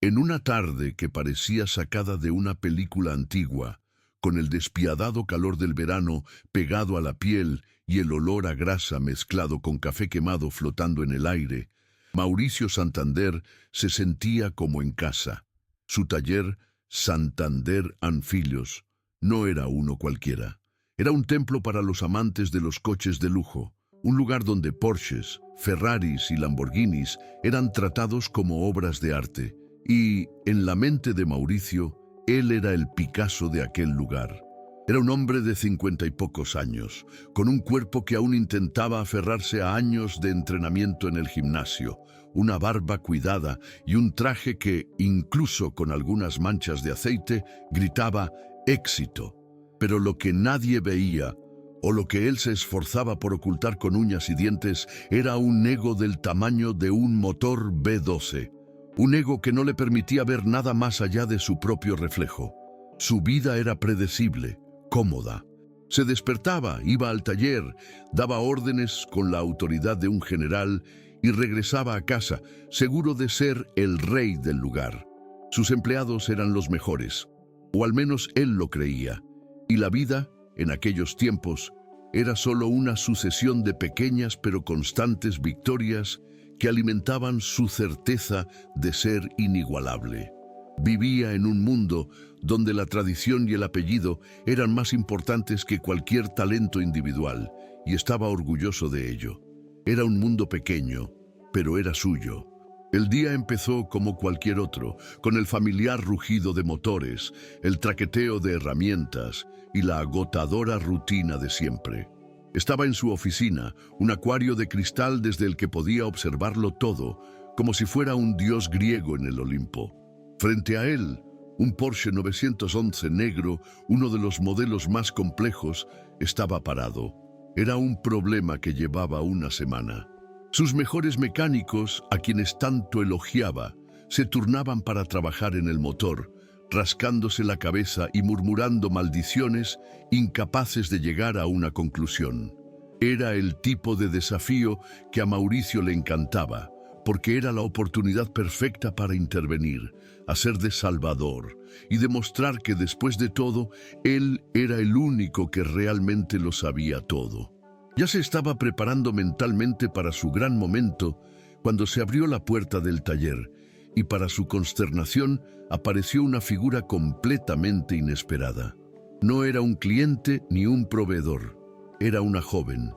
En una tarde que parecía sacada de una película antigua, con el despiadado calor del verano pegado a la piel y el olor a grasa mezclado con café quemado flotando en el aire, Mauricio Santander se sentía como en casa. Su taller, Santander and Filhos, no era uno cualquiera. Era un templo para los amantes de los coches de lujo, un lugar donde Porsches, Ferraris y Lamborghinis eran tratados como obras de arte. Y, en la mente de Mauricio, él era el Picasso de aquel lugar. Era un hombre de 50 y pocos años, con un cuerpo que aún intentaba aferrarse a años de entrenamiento en el gimnasio, una barba cuidada y un traje que, incluso con algunas manchas de aceite, gritaba éxito. Pero lo que nadie veía, o lo que él se esforzaba por ocultar con uñas y dientes, era un ego del tamaño de un motor V12. Un ego que no le permitía ver nada más allá de su propio reflejo. Su vida era predecible, cómoda. Se despertaba, iba al taller, daba órdenes con la autoridad de un general y regresaba a casa, seguro de ser el rey del lugar. Sus empleados eran los mejores, o al menos él lo creía. Y la vida, en aquellos tiempos, era solo una sucesión de pequeñas pero constantes victorias que alimentaban su certeza de ser inigualable. Vivía en un mundo donde la tradición y el apellido eran más importantes que cualquier talento individual, y estaba orgulloso de ello. Era un mundo pequeño, pero era suyo. El día empezó como cualquier otro, con el familiar rugido de motores, el traqueteo de herramientas y la agotadora rutina de siempre. Estaba en su oficina, un acuario de cristal desde el que podía observarlo todo, como si fuera un dios griego en el Olimpo. Frente a él, un Porsche 911 negro, uno de los modelos más complejos, estaba parado. Era un problema que llevaba una semana. Sus mejores mecánicos, a quienes tanto elogiaba, se turnaban para trabajar en el motor, rascándose la cabeza y murmurando maldiciones, incapaces de llegar a una conclusión. Era el tipo de desafío que a Mauricio le encantaba, porque era la oportunidad perfecta para intervenir, hacer de salvador y demostrar que después de todo, él era el único que realmente lo sabía todo. Ya se estaba preparando mentalmente para su gran momento cuando se abrió la puerta del taller y para su consternación apareció una figura completamente inesperada. No era un cliente ni un proveedor, era una joven,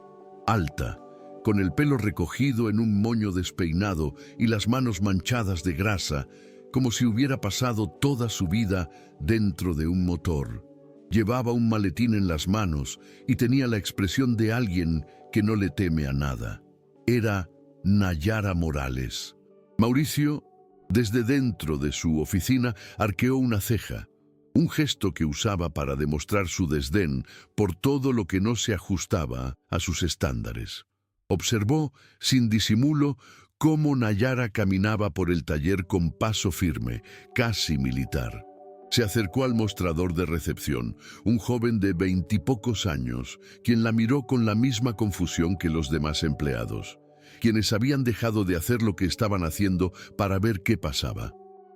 alta, con el pelo recogido en un moño despeinado y las manos manchadas de grasa, como si hubiera pasado toda su vida dentro de un motor. Llevaba un maletín en las manos y tenía la expresión de alguien que no le teme a nada. Era Nayara Morales. Mauricio, desde dentro de su oficina, arqueó una ceja, un gesto que usaba para demostrar su desdén por todo lo que no se ajustaba a sus estándares. Observó, sin disimulo, cómo Nayara caminaba por el taller con paso firme, casi militar. Se acercó al mostrador de recepción, un joven de 20 y pocos años, quien la miró con la misma confusión que los demás empleados, quienes habían dejado de hacer lo que estaban haciendo para ver qué pasaba.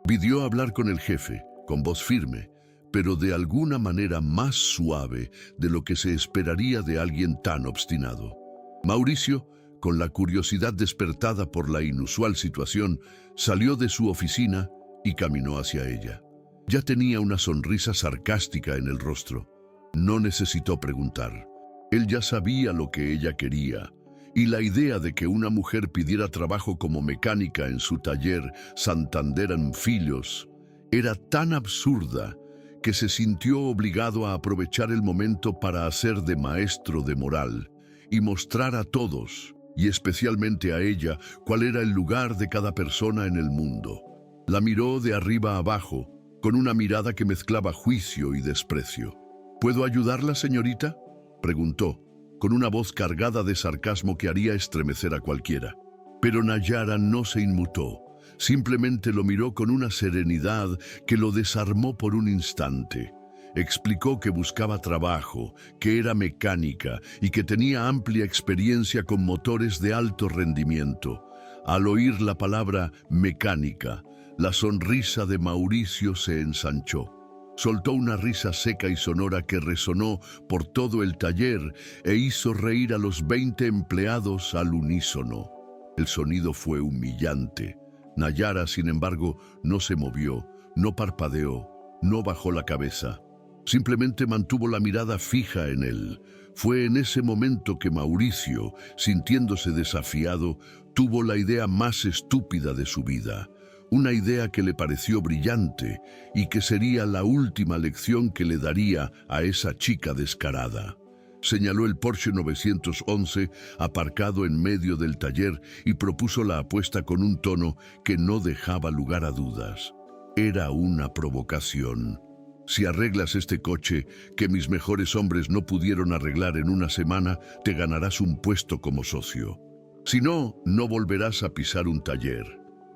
Pidió hablar con el jefe, con voz firme, pero de alguna manera más suave de lo que se esperaría de alguien tan obstinado. Mauricio, con la curiosidad despertada por la inusual situación, salió de su oficina y caminó hacia ella. Ya tenía una sonrisa sarcástica en el rostro. No necesitó preguntar. Él ya sabía lo que ella quería, y la idea de que una mujer pidiera trabajo como mecánica en su taller Santander and Filhos era tan absurda que se sintió obligado a aprovechar el momento para hacer de maestro de moral y mostrar a todos, y especialmente a ella, cuál era el lugar de cada persona en el mundo. La miró de arriba a abajo, con una mirada que mezclaba juicio y desprecio. ¿Puedo ayudarla, señorita?, preguntó, con una voz cargada de sarcasmo que haría estremecer a cualquiera. Pero Nayara no se inmutó, simplemente lo miró con una serenidad que lo desarmó por un instante. Explicó que buscaba trabajo, que era mecánica y que tenía amplia experiencia con motores de alto rendimiento. Al oír la palabra mecánica, La sonrisa de Mauricio se ensanchó. Soltó una risa seca y sonora que resonó por todo el taller e hizo reír a los 20 empleados al unísono. El sonido fue humillante. Nayara, sin embargo, no se movió, no parpadeó, no bajó la cabeza. Simplemente mantuvo la mirada fija en él. Fue en ese momento que Mauricio, sintiéndose desafiado, tuvo la idea más estúpida de su vida. Una idea que le pareció brillante y que sería la última lección que le daría a esa chica descarada. Señaló el Porsche 911 aparcado en medio del taller y propuso la apuesta con un tono que no dejaba lugar a dudas. Era una provocación. Si arreglas este coche que mis mejores hombres no pudieron arreglar en una semana, te ganarás un puesto como socio. Si no, no volverás a pisar un taller.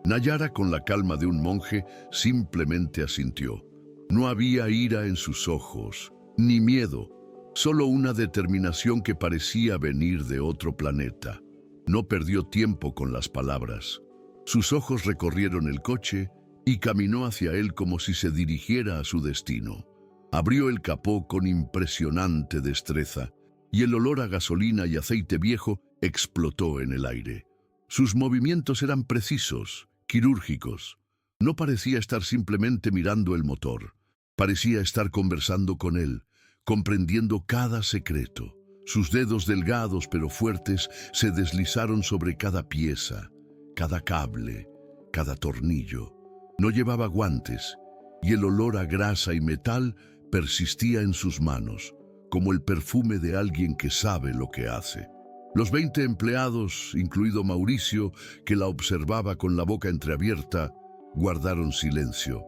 Nayara, con la calma de un monje, simplemente asintió. No había ira en sus ojos, ni miedo, solo una determinación que parecía venir de otro planeta. No perdió tiempo con las palabras. Sus ojos recorrieron el coche y caminó hacia él como si se dirigiera a su destino. Abrió el capó con impresionante destreza y el olor a gasolina y aceite viejo explotó en el aire. Sus movimientos eran precisos, quirúrgicos. No parecía estar simplemente mirando el motor. Parecía estar conversando con él, comprendiendo cada secreto. Sus dedos delgados pero fuertes se deslizaron sobre cada pieza, cada cable, cada tornillo. No llevaba guantes, y el olor a grasa y metal persistía en sus manos, como el perfume de alguien que sabe lo que hace. Los 20 empleados, incluido Mauricio, que la observaba con la boca entreabierta, guardaron silencio.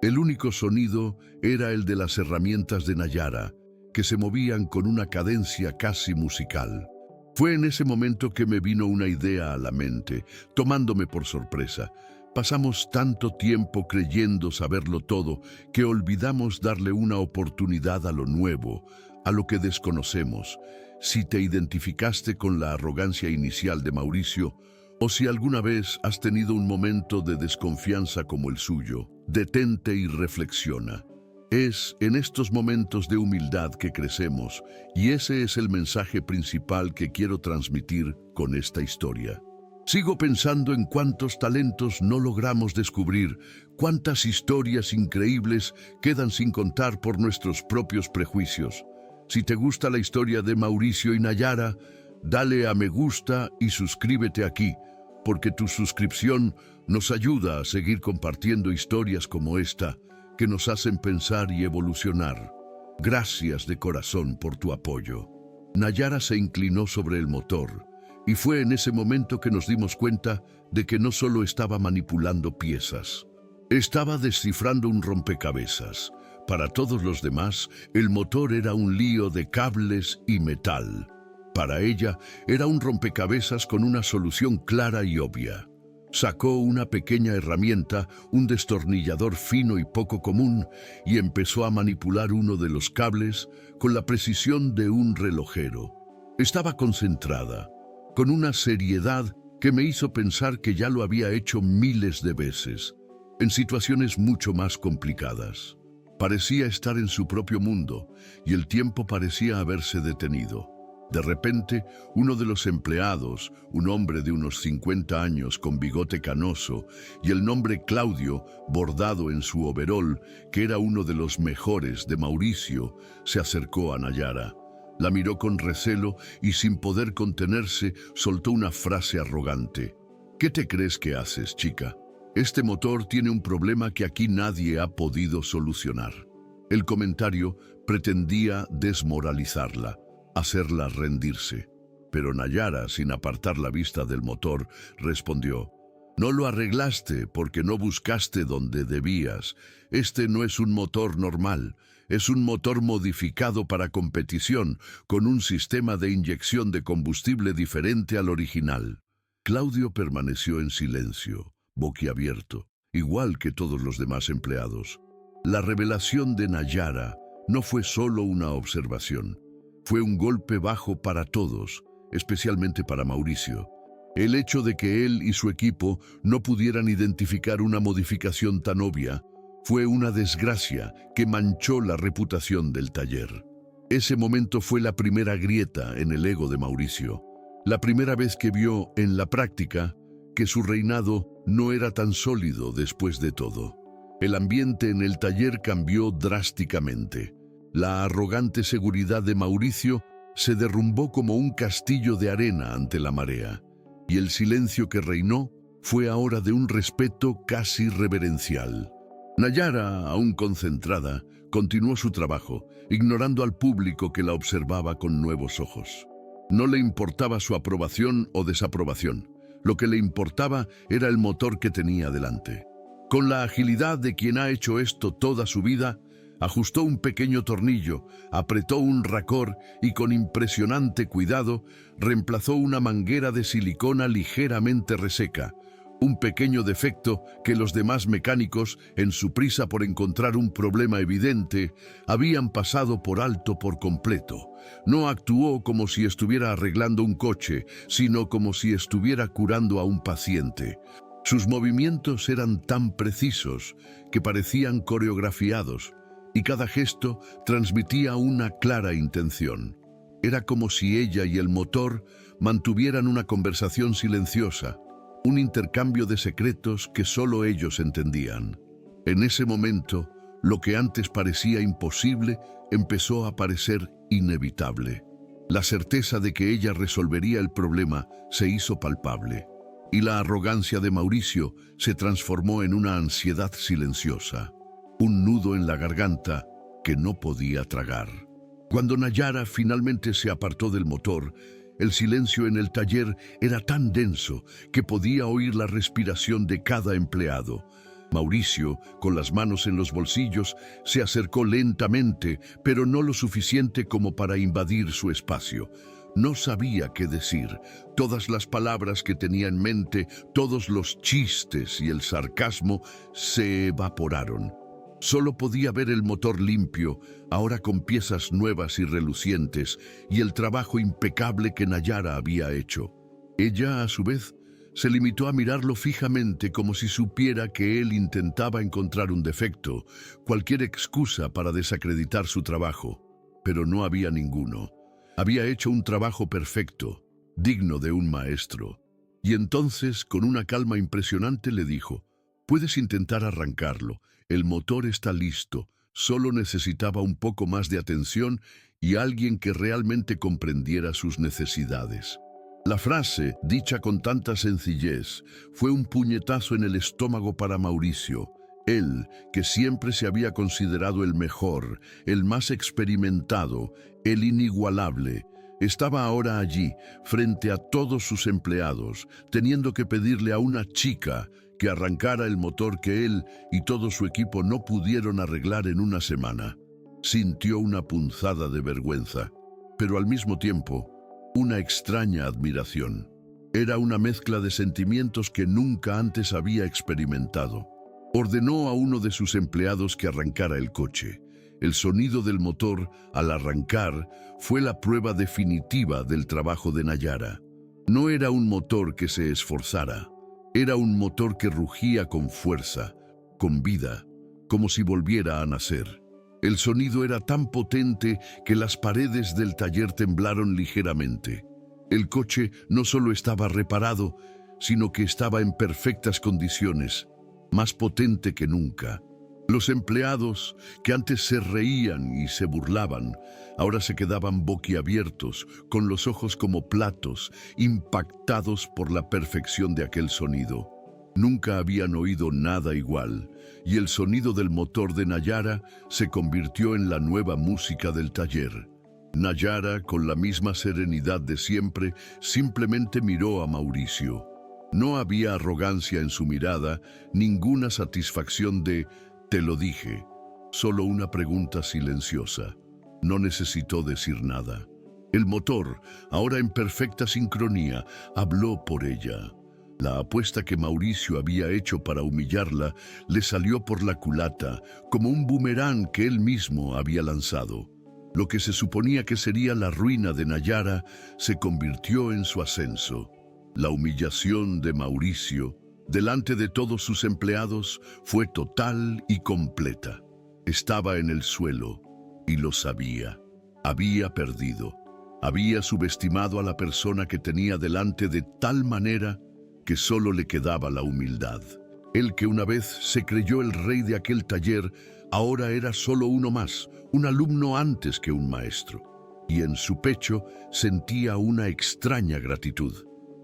El único sonido era el de las herramientas de Nayara, que se movían con una cadencia casi musical. Fue en ese momento que me vino una idea a la mente, tomándome por sorpresa. Pasamos tanto tiempo creyendo saberlo todo que olvidamos darle una oportunidad a lo nuevo, a lo que desconocemos. Si te identificaste con la arrogancia inicial de Mauricio, o si alguna vez has tenido un momento de desconfianza como el suyo, detente y reflexiona. Es en estos momentos de humildad que crecemos, y ese es el mensaje principal que quiero transmitir con esta historia. Sigo pensando en cuántos talentos no logramos descubrir, cuántas historias increíbles quedan sin contar por nuestros propios prejuicios. Si te gusta la historia de Mauricio y Nayara, dale a me gusta y suscríbete aquí, porque tu suscripción nos ayuda a seguir compartiendo historias como esta, que nos hacen pensar y evolucionar. Gracias de corazón por tu apoyo. Nayara se inclinó sobre el motor, y fue en ese momento que nos dimos cuenta de que no solo estaba manipulando piezas, estaba descifrando un rompecabezas. Para todos los demás, el motor era un lío de cables y metal. Para ella, era un rompecabezas con una solución clara y obvia. Sacó una pequeña herramienta, un destornillador fino y poco común, y empezó a manipular uno de los cables con la precisión de un relojero. Estaba concentrada, con una seriedad que me hizo pensar que ya lo había hecho miles de veces, en situaciones mucho más complicadas. Parecía estar en su propio mundo, y el tiempo parecía haberse detenido. De repente, uno de los empleados, un hombre de unos 50 años con bigote canoso y el nombre Claudio bordado en su overol, que era uno de los mejores de Mauricio, se acercó a Nayara. La miró con recelo y sin poder contenerse soltó una frase arrogante. ¿Qué te crees que haces, chica? Este motor tiene un problema que aquí nadie ha podido solucionar. El comentario pretendía desmoralizarla, hacerla rendirse. Pero Nayara, sin apartar la vista del motor, respondió: «No lo arreglaste porque no buscaste donde debías. Este no es un motor normal, es un motor modificado para competición, con un sistema de inyección de combustible diferente al original». Claudio permaneció en silencio, boquiabierto, igual que todos los demás empleados. La revelación de Nayara no fue solo una observación. Fue un golpe bajo para todos, especialmente para Mauricio. El hecho de que él y su equipo no pudieran identificar una modificación tan obvia fue una desgracia que manchó la reputación del taller. Ese momento fue la primera grieta en el ego de Mauricio, la primera vez que vio en la práctica que su reinado no era tan sólido después de todo. El ambiente en el taller cambió drásticamente. La arrogante seguridad de Mauricio se derrumbó como un castillo de arena ante la marea, y el silencio que reinó fue ahora de un respeto casi reverencial. Nayara, aún concentrada, continuó su trabajo, ignorando al público que la observaba con nuevos ojos. No le importaba su aprobación o desaprobación. Lo que le importaba era el motor que tenía delante. Con la agilidad de quien ha hecho esto toda su vida, ajustó un pequeño tornillo, apretó un racor y con impresionante cuidado reemplazó una manguera de silicona ligeramente reseca, un pequeño defecto que los demás mecánicos, en su prisa por encontrar un problema evidente, habían pasado por alto por completo. No actuó como si estuviera arreglando un coche, sino como si estuviera curando a un paciente. Sus movimientos eran tan precisos que parecían coreografiados, y cada gesto transmitía una clara intención. Era como si ella y el motor mantuvieran una conversación silenciosa, un intercambio de secretos que solo ellos entendían. En ese momento, lo que antes parecía imposible empezó a parecer inevitable. La certeza de que ella resolvería el problema se hizo palpable, y la arrogancia de Mauricio se transformó en una ansiedad silenciosa, un nudo en la garganta que no podía tragar. Cuando Nayara finalmente se apartó del motor, el silencio en el taller era tan denso que podía oír la respiración de cada empleado. Mauricio, con las manos en los bolsillos, se acercó lentamente, pero no lo suficiente como para invadir su espacio. No sabía qué decir. Todas las palabras que tenía en mente, todos los chistes y el sarcasmo se evaporaron. Solo podía ver el motor limpio, ahora con piezas nuevas y relucientes, y el trabajo impecable que Nayara había hecho. Ella, a su vez, se limitó a mirarlo fijamente como si supiera que él intentaba encontrar un defecto, cualquier excusa para desacreditar su trabajo. Pero no había ninguno. Había hecho un trabajo perfecto, digno de un maestro. Y entonces, con una calma impresionante, le dijo: «Puedes intentar arrancarlo. El motor está listo, solo necesitaba un poco más de atención y alguien que realmente comprendiera sus necesidades». La frase, dicha con tanta sencillez, fue un puñetazo en el estómago para Mauricio. Él, que siempre se había considerado el mejor, el más experimentado, el inigualable, estaba ahora allí, frente a todos sus empleados, teniendo que pedirle a una chica que arrancara el motor que él y todo su equipo no pudieron arreglar en una semana. Sintió una punzada de vergüenza, pero al mismo tiempo, una extraña admiración. Era una mezcla de sentimientos que nunca antes había experimentado. Ordenó a uno de sus empleados que arrancara el coche. El sonido del motor, al arrancar, fue la prueba definitiva del trabajo de Nayara. No era un motor que se esforzara. Era un motor que rugía con fuerza, con vida, como si volviera a nacer. El sonido era tan potente que las paredes del taller temblaron ligeramente. El coche no solo estaba reparado, sino que estaba en perfectas condiciones, más potente que nunca. Los empleados, que antes se reían y se burlaban, ahora se quedaban boquiabiertos, con los ojos como platos, impactados por la perfección de aquel sonido. Nunca habían oído nada igual, y el sonido del motor de Nayara se convirtió en la nueva música del taller. Nayara, con la misma serenidad de siempre, simplemente miró a Mauricio. No había arrogancia en su mirada, ninguna satisfacción de «te lo dije», solo una pregunta silenciosa. No necesitó decir nada. El motor, ahora en perfecta sincronía, habló por ella. La apuesta que Mauricio había hecho para humillarla le salió por la culata, como un boomerang que él mismo había lanzado. Lo que se suponía que sería la ruina de Nayara se convirtió en su ascenso. La humillación de Mauricio, delante de todos sus empleados, fue total y completa. Estaba en el suelo y lo sabía. Había perdido. Había subestimado a la persona que tenía delante de tal manera que solo le quedaba la humildad. Él que una vez se creyó el rey de aquel taller, ahora era solo uno más, un alumno antes que un maestro. Y en su pecho sentía una extraña gratitud.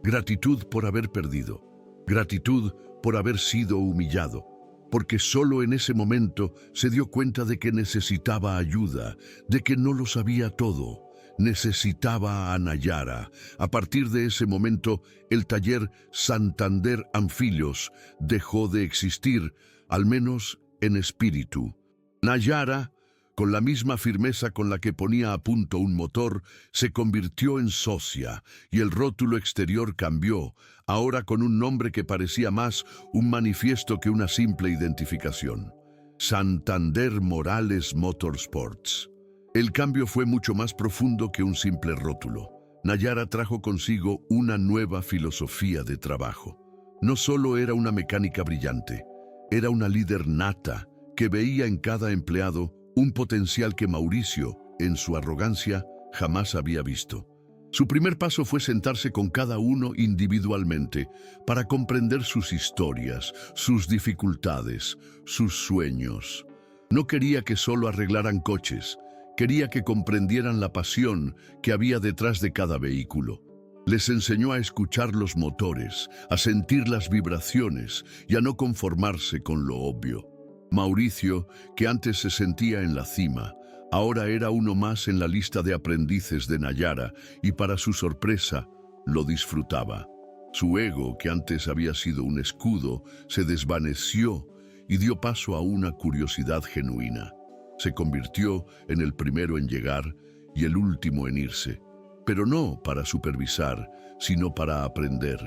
Gratitud por haber perdido. Gratitud por haber sido humillado. Porque solo en ese momento se dio cuenta de que necesitaba ayuda, de que no lo sabía todo. Necesitaba a Nayara. A partir de ese momento, el taller Santander Anfilos dejó de existir, al menos en espíritu. Nayara, con la misma firmeza con la que ponía a punto un motor, se convirtió en socia, y el rótulo exterior cambió, ahora con un nombre que parecía más un manifiesto que una simple identificación. Santander Morales Motorsports. El cambio fue mucho más profundo que un simple rótulo. Nayara trajo consigo una nueva filosofía de trabajo. No solo era una mecánica brillante, era una líder nata que veía en cada empleado un potencial que Mauricio, en su arrogancia, jamás había visto. Su primer paso fue sentarse con cada uno individualmente para comprender sus historias, sus dificultades, sus sueños. No quería que solo arreglaran coches, quería que comprendieran la pasión que había detrás de cada vehículo. Les enseñó a escuchar los motores, a sentir las vibraciones y a no conformarse con lo obvio. Mauricio, que antes se sentía en la cima, ahora era uno más en la lista de aprendices de Nayara y para su sorpresa, lo disfrutaba. Su ego, que antes había sido un escudo, se desvaneció y dio paso a una curiosidad genuina. Se convirtió en el primero en llegar y el último en irse, pero no para supervisar, sino para aprender.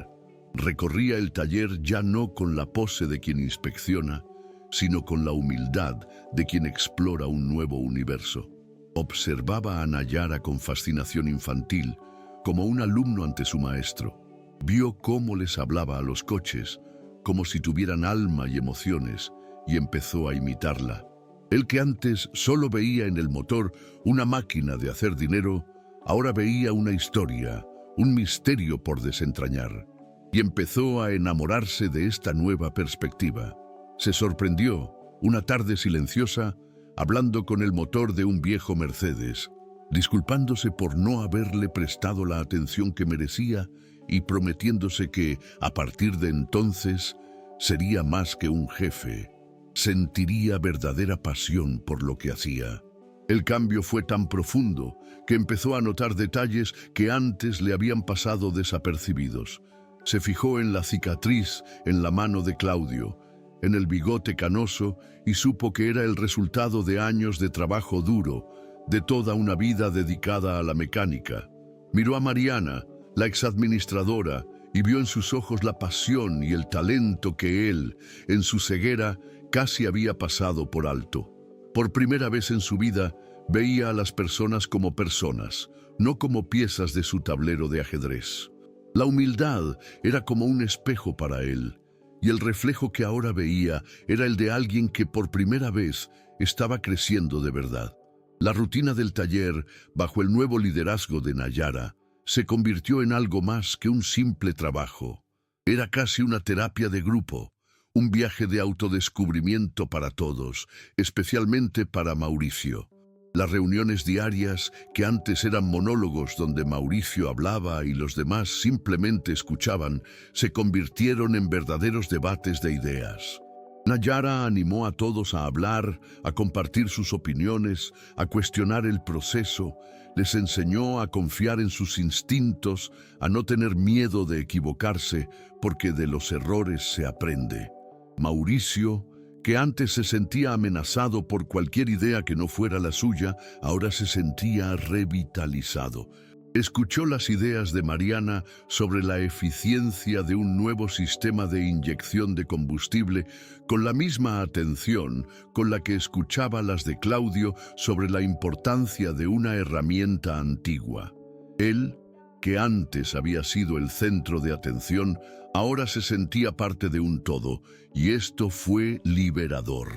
Recorría el taller ya no con la pose de quien inspecciona, sino con la humildad de quien explora un nuevo universo. Observaba a Nayara con fascinación infantil, como un alumno ante su maestro. Vio cómo les hablaba a los coches, como si tuvieran alma y emociones, y empezó a imitarla. El que antes solo veía en el motor una máquina de hacer dinero, ahora veía una historia, un misterio por desentrañar, y empezó a enamorarse de esta nueva perspectiva. Se sorprendió, una tarde silenciosa, hablando con el motor de un viejo Mercedes, disculpándose por no haberle prestado la atención que merecía y prometiéndose que, a partir de entonces, sería más que un jefe. Sentiría verdadera pasión por lo que hacía. El cambio fue tan profundo que empezó a notar detalles que antes le habían pasado desapercibidos. Se fijó en la cicatriz en la mano de Claudio, en el bigote canoso, y supo que era el resultado de años de trabajo duro, de toda una vida dedicada a la mecánica. Miró a Mariana, la exadministradora, y vio en sus ojos la pasión y el talento que él, en su ceguera, casi había pasado por alto. Por primera vez en su vida, veía a las personas como personas, no como piezas de su tablero de ajedrez. La humildad era como un espejo para él, y el reflejo que ahora veía era el de alguien que por primera vez estaba creciendo de verdad. La rutina del taller, bajo el nuevo liderazgo de Nayara, se convirtió en algo más que un simple trabajo. Era casi una terapia de grupo, un viaje de autodescubrimiento para todos, especialmente para Mauricio. Las reuniones diarias, que antes eran monólogos donde Mauricio hablaba y los demás simplemente escuchaban, se convirtieron en verdaderos debates de ideas. Nayara animó a todos a hablar, a compartir sus opiniones, a cuestionar el proceso. Les enseñó a confiar en sus instintos, a no tener miedo de equivocarse, porque de los errores se aprende. Mauricio, que antes se sentía amenazado por cualquier idea que no fuera la suya, ahora se sentía revitalizado. Escuchó las ideas de Mariana sobre la eficiencia de un nuevo sistema de inyección de combustible con la misma atención con la que escuchaba las de Claudio sobre la importancia de una herramienta antigua. Él, que antes había sido el centro de atención, ahora se sentía parte de un todo, y esto fue liberador.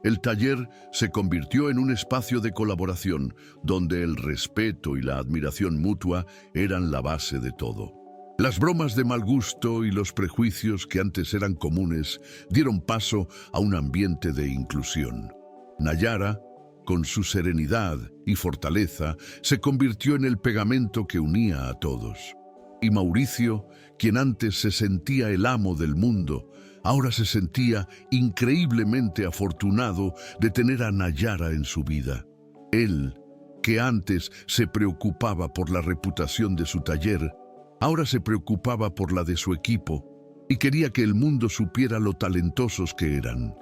El taller se convirtió en un espacio de colaboración, donde el respeto y la admiración mutua eran la base de todo. Las bromas de mal gusto y los prejuicios que antes eran comunes dieron paso a un ambiente de inclusión. Nayara, con su serenidad y fortaleza, se convirtió en el pegamento que unía a todos. Y Mauricio, quien antes se sentía el amo del mundo, ahora se sentía increíblemente afortunado de tener a Nayara en su vida. Él, que antes se preocupaba por la reputación de su taller, ahora se preocupaba por la de su equipo y quería que el mundo supiera lo talentosos que eran.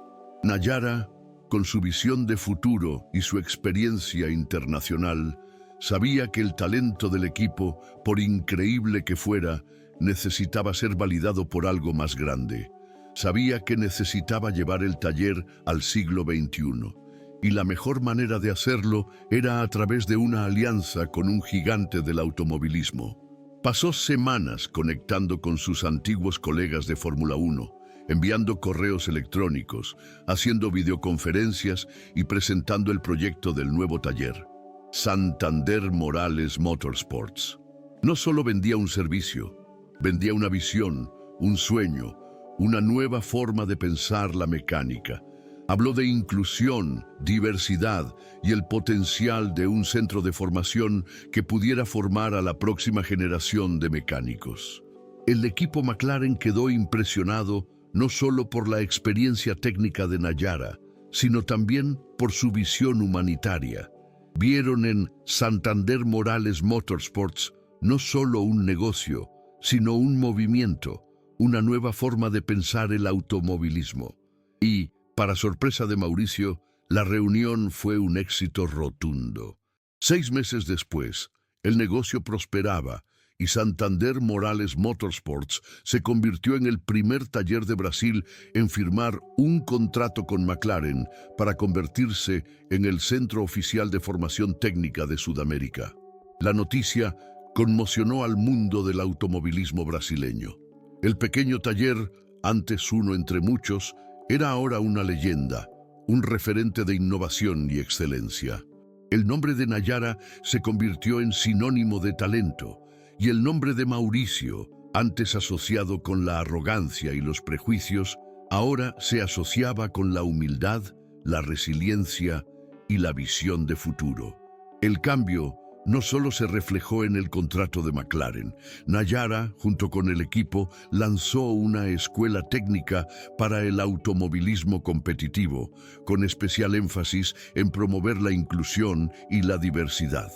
Nayara, con su visión de futuro y su experiencia internacional, sabía que el talento del equipo, por increíble que fuera, necesitaba ser validado por algo más grande. Sabía que necesitaba llevar el taller al siglo XXI, y la mejor manera de hacerlo era a través de una alianza con un gigante del automovilismo. Pasó semanas conectando con sus antiguos colegas de Fórmula 1, enviando correos electrónicos, haciendo videoconferencias y presentando el proyecto del nuevo taller, Santander Morales Motorsports. No solo vendía un servicio, vendía una visión, un sueño, una nueva forma de pensar la mecánica. Habló de inclusión, diversidad y el potencial de un centro de formación que pudiera formar a la próxima generación de mecánicos. El equipo McLaren quedó impresionado no solo por la experiencia técnica de Nayara, sino también por su visión humanitaria. Vieron en Santander Morales Motorsports no solo un negocio, sino un movimiento, una nueva forma de pensar el automovilismo. Y, para sorpresa de Mauricio, la reunión fue un éxito rotundo. 6 meses después, el negocio prosperaba y Santander Morales Motorsports se convirtió en el primer taller de Brasil en firmar un contrato con McLaren para convertirse en el centro oficial de formación técnica de Sudamérica. La noticia conmocionó al mundo del automovilismo brasileño. El pequeño taller, antes uno entre muchos, era ahora una leyenda, un referente de innovación y excelencia. El nombre de Nayara se convirtió en sinónimo de talento, y el nombre de Mauricio, antes asociado con la arrogancia y los prejuicios, ahora se asociaba con la humildad, la resiliencia y la visión de futuro. El cambio no solo se reflejó en el contrato de McLaren. Nayara, junto con el equipo, lanzó una escuela técnica para el automovilismo competitivo, con especial énfasis en promover la inclusión y la diversidad.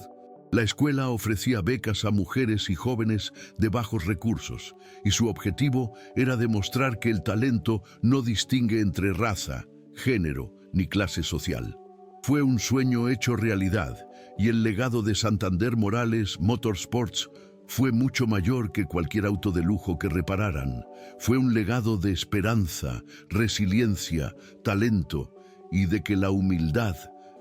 La escuela ofrecía becas a mujeres y jóvenes de bajos recursos, y su objetivo era demostrar que el talento no distingue entre raza, género ni clase social. Fue un sueño hecho realidad, y el legado de Santander Morales Motorsports fue mucho mayor que cualquier auto de lujo que repararan. Fue un legado de esperanza, resiliencia, talento y de que la humildad,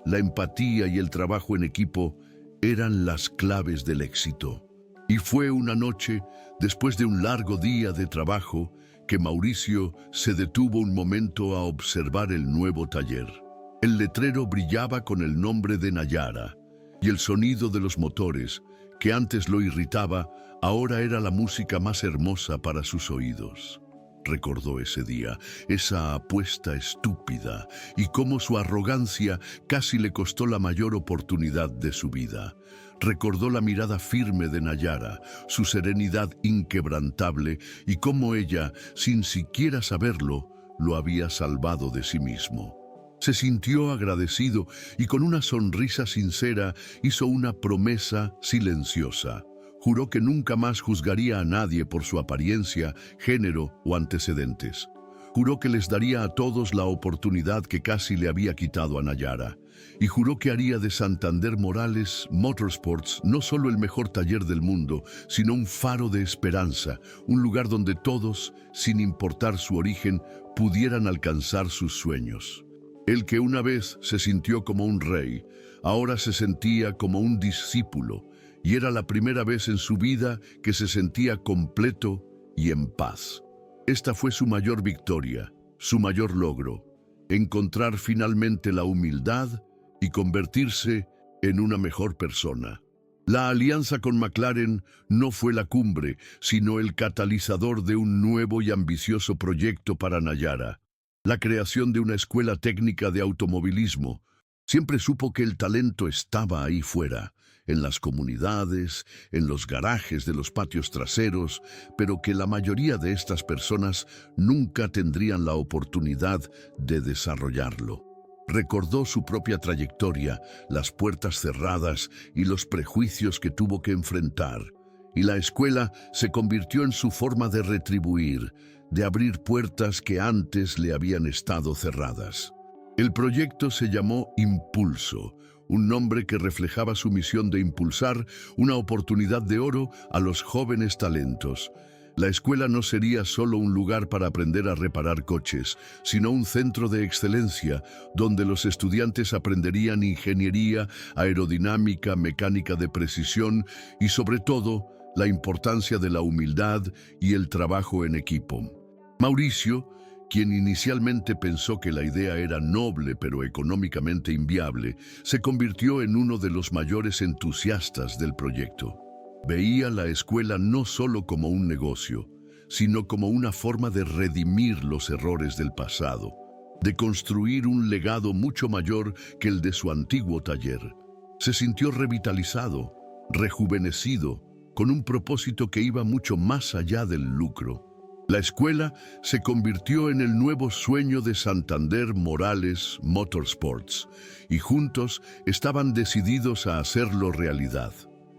la empatía y el trabajo en equipo eran las claves del éxito. Y fue una noche, después de un largo día de trabajo, que Mauricio se detuvo un momento a observar el nuevo taller. El letrero brillaba con el nombre de Nayara, y el sonido de los motores, que antes lo irritaba, ahora era la música más hermosa para sus oídos. Recordó ese día, esa apuesta estúpida, y cómo su arrogancia casi le costó la mayor oportunidad de su vida. Recordó la mirada firme de Nayara, su serenidad inquebrantable, y cómo ella, sin siquiera saberlo, lo había salvado de sí mismo. Se sintió agradecido y con una sonrisa sincera hizo una promesa silenciosa. Juró que nunca más juzgaría a nadie por su apariencia, género o antecedentes. Juró que les daría a todos la oportunidad que casi le había quitado a Nayara. Y juró que haría de Santander Morales Motorsports no solo el mejor taller del mundo, sino un faro de esperanza, un lugar donde todos, sin importar su origen, pudieran alcanzar sus sueños. El que una vez se sintió como un rey, ahora se sentía como un discípulo, y era la primera vez en su vida que se sentía completo y en paz. Esta fue su mayor victoria, su mayor logro, encontrar finalmente la humildad y convertirse en una mejor persona. La alianza con McLaren no fue la cumbre, sino el catalizador de un nuevo y ambicioso proyecto para Nayara, la creación de una escuela técnica de automovilismo. Siempre supo que el talento estaba ahí fuera, en las comunidades, en los garajes de los patios traseros, pero que la mayoría de estas personas nunca tendrían la oportunidad de desarrollarlo. Recordó su propia trayectoria, las puertas cerradas y los prejuicios que tuvo que enfrentar. Y la escuela se convirtió en su forma de retribuir, de abrir puertas que antes le habían estado cerradas. El proyecto se llamó Impulso, un nombre que reflejaba su misión de impulsar una oportunidad de oro a los jóvenes talentos. La escuela no sería solo un lugar para aprender a reparar coches, sino un centro de excelencia donde los estudiantes aprenderían ingeniería, aerodinámica, mecánica de precisión y, sobre todo, la importancia de la humildad y el trabajo en equipo. Mauricio, quien inicialmente pensó que la idea era noble pero económicamente inviable, se convirtió en uno de los mayores entusiastas del proyecto. Veía la escuela no solo como un negocio, sino como una forma de redimir los errores del pasado, de construir un legado mucho mayor que el de su antiguo taller. Se sintió revitalizado, rejuvenecido, con un propósito que iba mucho más allá del lucro. La escuela se convirtió en el nuevo sueño de Santander Morales Motorsports, y juntos estaban decididos a hacerlo realidad.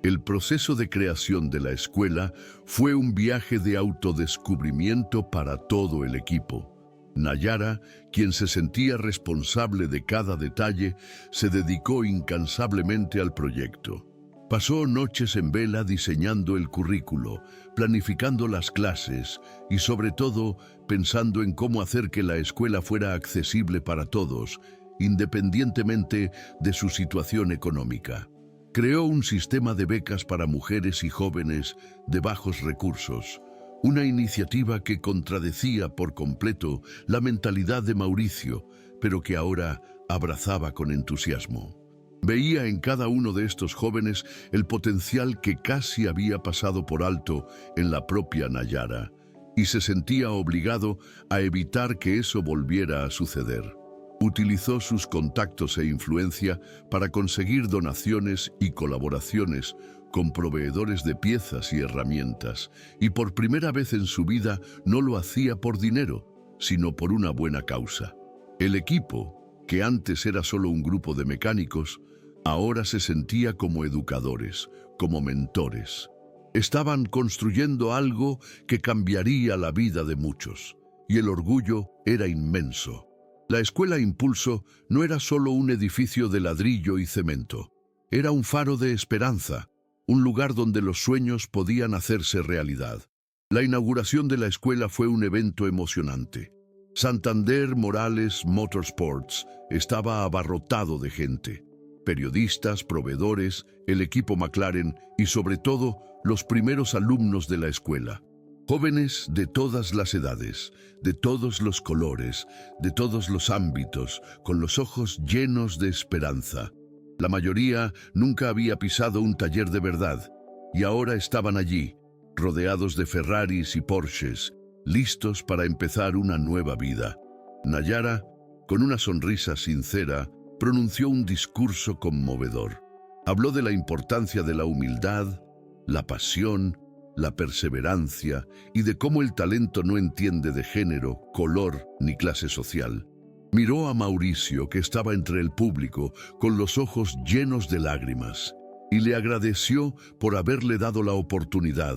El proceso de creación de la escuela fue un viaje de autodescubrimiento para todo el equipo. Nayara, quien se sentía responsable de cada detalle, se dedicó incansablemente al proyecto. Pasó noches en vela diseñando el currículo, planificando las clases y, sobre todo, pensando en cómo hacer que la escuela fuera accesible para todos, independientemente de su situación económica. Creó un sistema de becas para mujeres y jóvenes de bajos recursos, una iniciativa que contradecía por completo la mentalidad de Mauricio, pero que ahora abrazaba con entusiasmo. Veía en cada uno de estos jóvenes el potencial que casi había pasado por alto en la propia Nayara, y se sentía obligado a evitar que eso volviera a suceder. Utilizó sus contactos e influencia para conseguir donaciones y colaboraciones con proveedores de piezas y herramientas, y por primera vez en su vida no lo hacía por dinero, sino por una buena causa. El equipo, que antes era solo un grupo de mecánicos, ahora se sentía como educadores, como mentores. Estaban construyendo algo que cambiaría la vida de muchos, y el orgullo era inmenso. La escuela Impulso no era solo un edificio de ladrillo y cemento. Era un faro de esperanza, un lugar donde los sueños podían hacerse realidad. La inauguración de la escuela fue un evento emocionante. Santander Morales Motorsports estaba abarrotado de gente. Periodistas, proveedores, el equipo McLaren y, sobre todo, los primeros alumnos de la escuela. Jóvenes de todas las edades, de todos los colores, de todos los ámbitos, con los ojos llenos de esperanza. La mayoría nunca había pisado un taller de verdad, y ahora estaban allí, rodeados de Ferraris y Porsches, listos para empezar una nueva vida. Nayara, con una sonrisa sincera, pronunció un discurso conmovedor. Habló de la importancia de la humildad, la pasión, la perseverancia y de cómo el talento no entiende de género, color ni clase social. Miró a Mauricio, que estaba entre el público, con los ojos llenos de lágrimas, y le agradeció por haberle dado la oportunidad,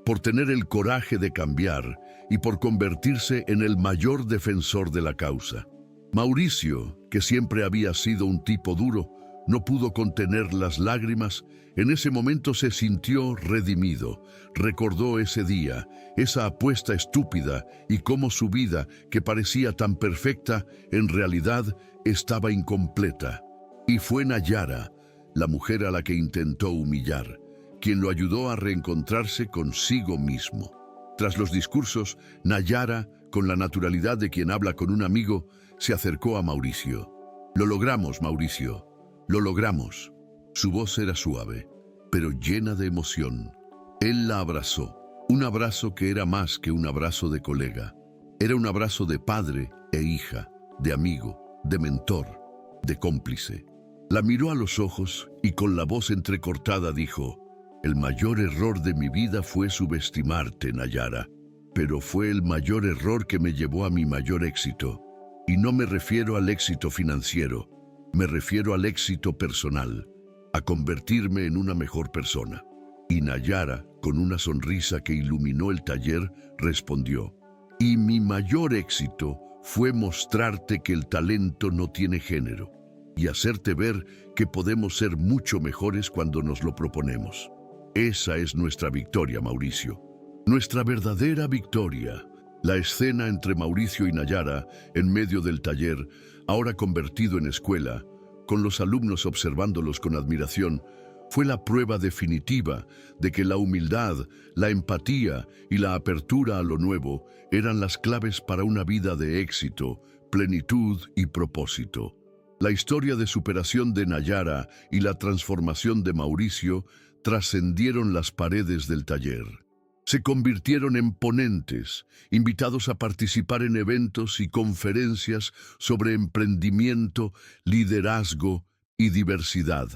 por tener el coraje de cambiar y por convertirse en el mayor defensor de la causa. Mauricio, que siempre había sido un tipo duro, no pudo contener las lágrimas. En ese momento se sintió redimido. Recordó ese día, esa apuesta estúpida y cómo su vida, que parecía tan perfecta, en realidad estaba incompleta. Y fue Nayara, la mujer a la que intentó humillar, quien lo ayudó a reencontrarse consigo mismo. Tras los discursos, Nayara, con la naturalidad de quien habla con un amigo, se acercó a Mauricio. «Lo logramos, Mauricio. Lo logramos». Su voz era suave, pero llena de emoción. Él la abrazó. Un abrazo que era más que un abrazo de colega. Era un abrazo de padre e hija, de amigo, de mentor, de cómplice. La miró a los ojos y con la voz entrecortada dijo: «El mayor error de mi vida fue subestimarte, Nayara, pero fue el mayor error que me llevó a mi mayor éxito. Y no me refiero al éxito financiero, me refiero al éxito personal, a convertirme en una mejor persona». Y Nayara, con una sonrisa que iluminó el taller, respondió: «Y mi mayor éxito fue mostrarte que el talento no tiene género y hacerte ver que podemos ser mucho mejores cuando nos lo proponemos. Esa es nuestra victoria, Mauricio. Nuestra verdadera victoria». La escena entre Mauricio y Nayara, en medio del taller, ahora convertido en escuela, con los alumnos observándolos con admiración, fue la prueba definitiva de que la humildad, la empatía y la apertura a lo nuevo eran las claves para una vida de éxito, plenitud y propósito. La historia de superación de Nayara y la transformación de Mauricio trascendieron las paredes del taller. Se convirtieron en ponentes, invitados a participar en eventos y conferencias sobre emprendimiento, liderazgo y diversidad.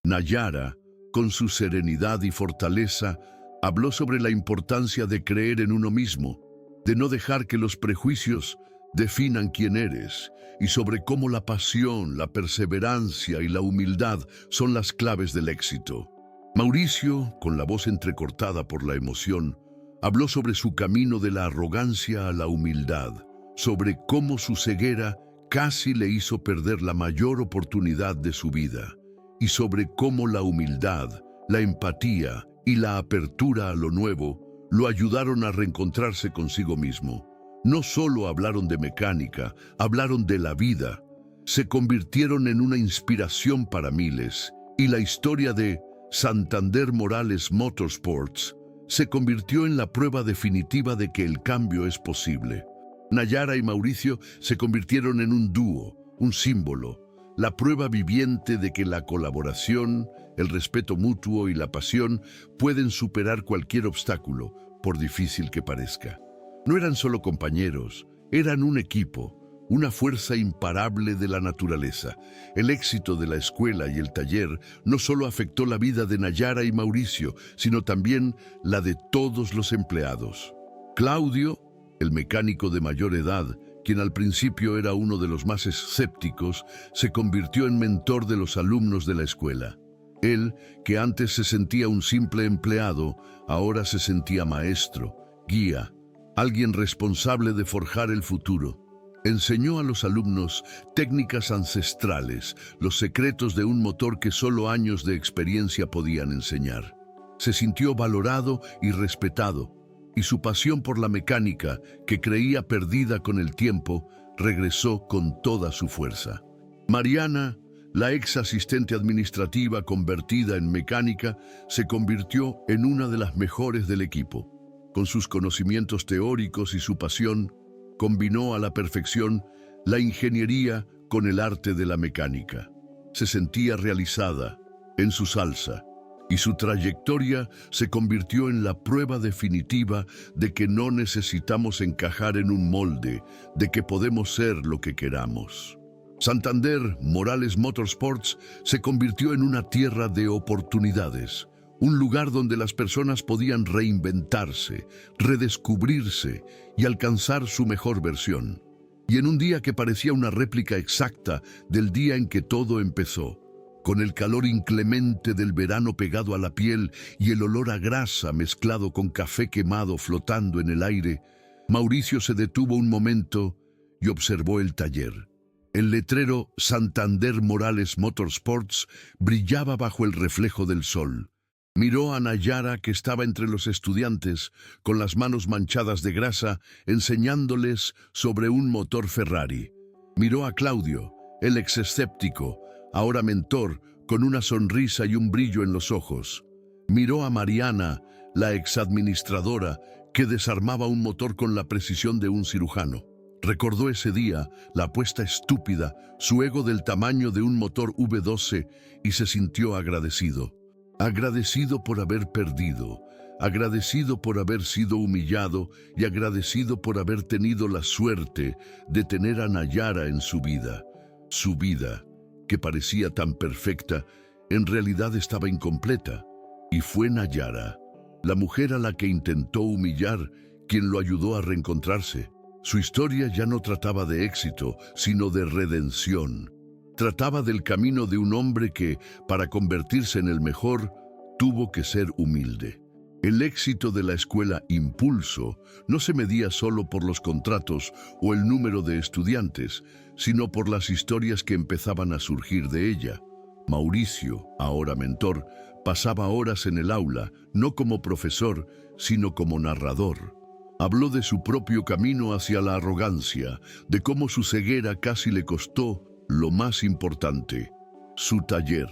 Nayara, con su serenidad y fortaleza, habló sobre la importancia de creer en uno mismo, de no dejar que los prejuicios definan quién eres, y sobre cómo la pasión, la perseverancia y la humildad son las claves del éxito. Mauricio, con la voz entrecortada por la emoción, habló sobre su camino de la arrogancia a la humildad, sobre cómo su ceguera casi le hizo perder la mayor oportunidad de su vida, y sobre cómo la humildad, la empatía y la apertura a lo nuevo lo ayudaron a reencontrarse consigo mismo. No solo hablaron de mecánica, hablaron de la vida. Se convirtieron en una inspiración para miles, y la historia de Santander Morales Motorsports se convirtió en la prueba definitiva de que el cambio es posible. Nayara y Mauricio se convirtieron en un dúo, un símbolo, la prueba viviente de que la colaboración, el respeto mutuo y la pasión pueden superar cualquier obstáculo, por difícil que parezca. No eran solo compañeros, eran un equipo, una fuerza imparable de la naturaleza. El éxito de la escuela y el taller no solo afectó la vida de Nayara y Mauricio, sino también la de todos los empleados. Claudio, el mecánico de mayor edad, quien al principio era uno de los más escépticos, se convirtió en mentor de los alumnos de la escuela. Él, que antes se sentía un simple empleado, ahora se sentía maestro, guía, alguien responsable de forjar el futuro. Enseñó a los alumnos técnicas ancestrales, los secretos de un motor que solo años de experiencia podían enseñar. Se sintió valorado y respetado, y su pasión por la mecánica, que creía perdida con el tiempo, regresó con toda su fuerza. Mariana, la ex asistente administrativa convertida en mecánica, se convirtió en una de las mejores del equipo. Con sus conocimientos teóricos y su pasión, combinó a la perfección la ingeniería con el arte de la mecánica. Se sentía realizada en su salsa, y su trayectoria se convirtió en la prueba definitiva de que no necesitamos encajar en un molde, de que podemos ser lo que queramos. Santander Morales Motorsports se convirtió en una tierra de oportunidades, un lugar donde las personas podían reinventarse, redescubrirse y alcanzar su mejor versión. Y en un día que parecía una réplica exacta del día en que todo empezó, con el calor inclemente del verano pegado a la piel y el olor a grasa mezclado con café quemado flotando en el aire, Mauricio se detuvo un momento y observó el taller. El letrero Santander Morales Motorsports brillaba bajo el reflejo del sol. Miró a Nayara, que estaba entre los estudiantes, con las manos manchadas de grasa, enseñándoles sobre un motor Ferrari. Miró a Claudio, el ex escéptico, ahora mentor, con una sonrisa y un brillo en los ojos. Miró a Mariana, la exadministradora, que desarmaba un motor con la precisión de un cirujano. Recordó ese día, la apuesta estúpida, su ego del tamaño de un motor V12, y se sintió agradecido. Agradecido por haber perdido, agradecido por haber sido humillado y agradecido por haber tenido la suerte de tener a Nayara en su vida. Su vida, que parecía tan perfecta, en realidad estaba incompleta. Y fue Nayara, la mujer a la que intentó humillar, quien lo ayudó a reencontrarse. Su historia ya no trataba de éxito, sino de redención. Trataba del camino de un hombre que, para convertirse en el mejor, tuvo que ser humilde. El éxito de la escuela Impulso no se medía solo por los contratos o el número de estudiantes, sino por las historias que empezaban a surgir de ella. Mauricio, ahora mentor, pasaba horas en el aula, no como profesor, sino como narrador. Habló de su propio camino hacia la arrogancia, de cómo su ceguera casi le costó lo más importante, su taller.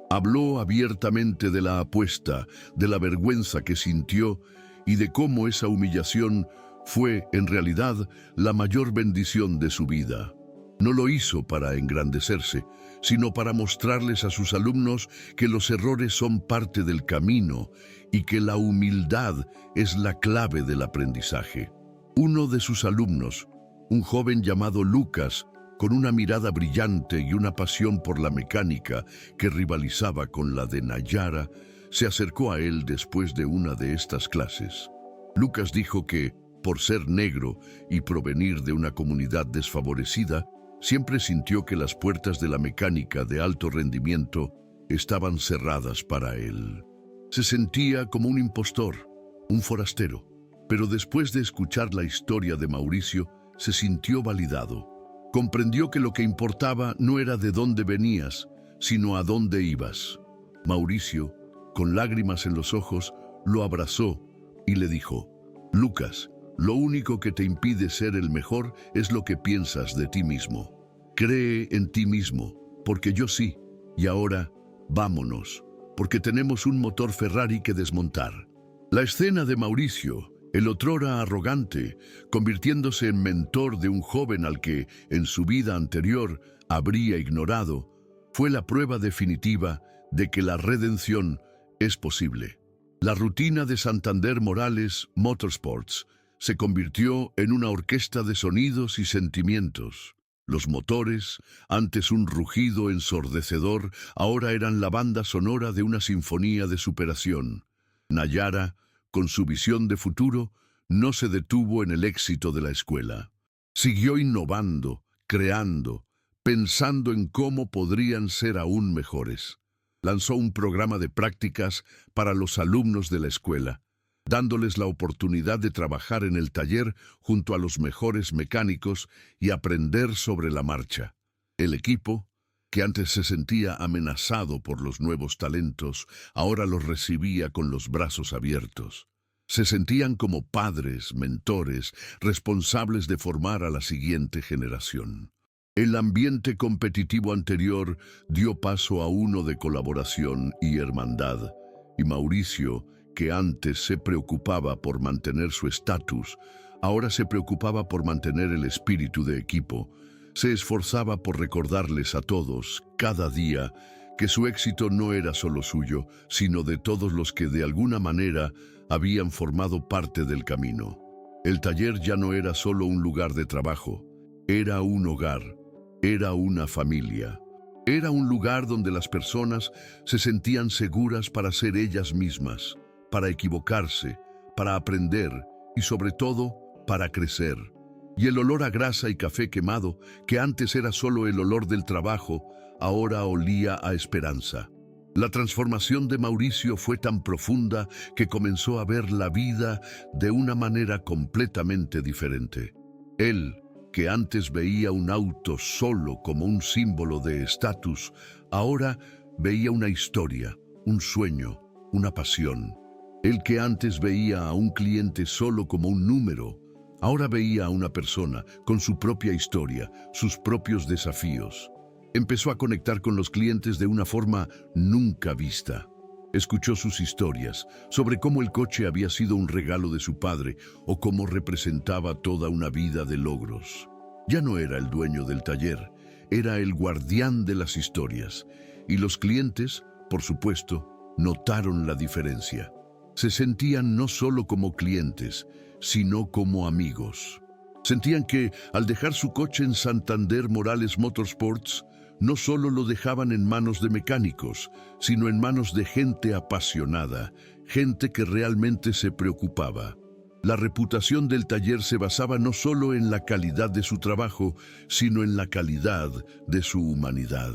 Habló abiertamente de la apuesta, de la vergüenza que sintió y de cómo esa humillación fue, en realidad, la mayor bendición de su vida. No lo hizo para engrandecerse, sino para mostrarles a sus alumnos que los errores son parte del camino y que la humildad es la clave del aprendizaje. Uno de sus alumnos, un joven llamado Lucas, con una mirada brillante y una pasión por la mecánica que rivalizaba con la de Nayara, se acercó a él después de una de estas clases. Lucas dijo que, por ser negro y provenir de una comunidad desfavorecida, siempre sintió que las puertas de la mecánica de alto rendimiento estaban cerradas para él. Se sentía como un impostor, un forastero, pero después de escuchar la historia de Mauricio, se sintió validado. Comprendió que lo que importaba no era de dónde venías, sino a dónde ibas. Mauricio, con lágrimas en los ojos, lo abrazó y le dijo: Lucas, lo único que te impide ser el mejor es lo que piensas de ti mismo. Cree en ti mismo, porque yo sí. Y ahora, vámonos, porque tenemos un motor Ferrari que desmontar. La escena de Mauricio, el otrora arrogante, convirtiéndose en mentor de un joven al que, en su vida anterior, habría ignorado, fue la prueba definitiva de que la redención es posible. La rutina de Santander Morales Motorsports se convirtió en una orquesta de sonidos y sentimientos. Los motores, antes un rugido ensordecedor, ahora eran la banda sonora de una sinfonía de superación. Nayara, con su visión de futuro, no se detuvo en el éxito de la escuela. Siguió innovando, creando, pensando en cómo podrían ser aún mejores. Lanzó un programa de prácticas para los alumnos de la escuela, dándoles la oportunidad de trabajar en el taller junto a los mejores mecánicos y aprender sobre la marcha. El equipo, que antes se sentía amenazado por los nuevos talentos, ahora los recibía con los brazos abiertos. Se sentían como padres, mentores, responsables de formar a la siguiente generación. El ambiente competitivo anterior dio paso a uno de colaboración y hermandad, y Mauricio, que antes se preocupaba por mantener su estatus, ahora se preocupaba por mantener el espíritu de equipo. Se esforzaba por recordarles a todos, cada día, que su éxito no era solo suyo, sino de todos los que de alguna manera habían formado parte del camino. El taller ya no era solo un lugar de trabajo, era un hogar, era una familia. Era un lugar donde las personas se sentían seguras para ser ellas mismas, para equivocarse, para aprender y sobre todo, para crecer. Y el olor a grasa y café quemado, que antes era solo el olor del trabajo, ahora olía a esperanza. La transformación de Mauricio fue tan profunda que comenzó a ver la vida de una manera completamente diferente. Él, que antes veía un auto solo como un símbolo de estatus, ahora veía una historia, un sueño, una pasión. El que antes veía a un cliente solo como un número, ahora veía a una persona con su propia historia, sus propios desafíos. Empezó a conectar con los clientes de una forma nunca vista. Escuchó sus historias sobre cómo el coche había sido un regalo de su padre o cómo representaba toda una vida de logros. Ya no era el dueño del taller, era el guardián de las historias. Y los clientes, por supuesto, notaron la diferencia. Se sentían no solo como clientes, sino como amigos. Sentían que, al dejar su coche en Santander Morales Motorsports, no solo lo dejaban en manos de mecánicos, sino en manos de gente apasionada, gente que realmente se preocupaba. La reputación del taller se basaba no solo en la calidad de su trabajo, sino en la calidad de su humanidad.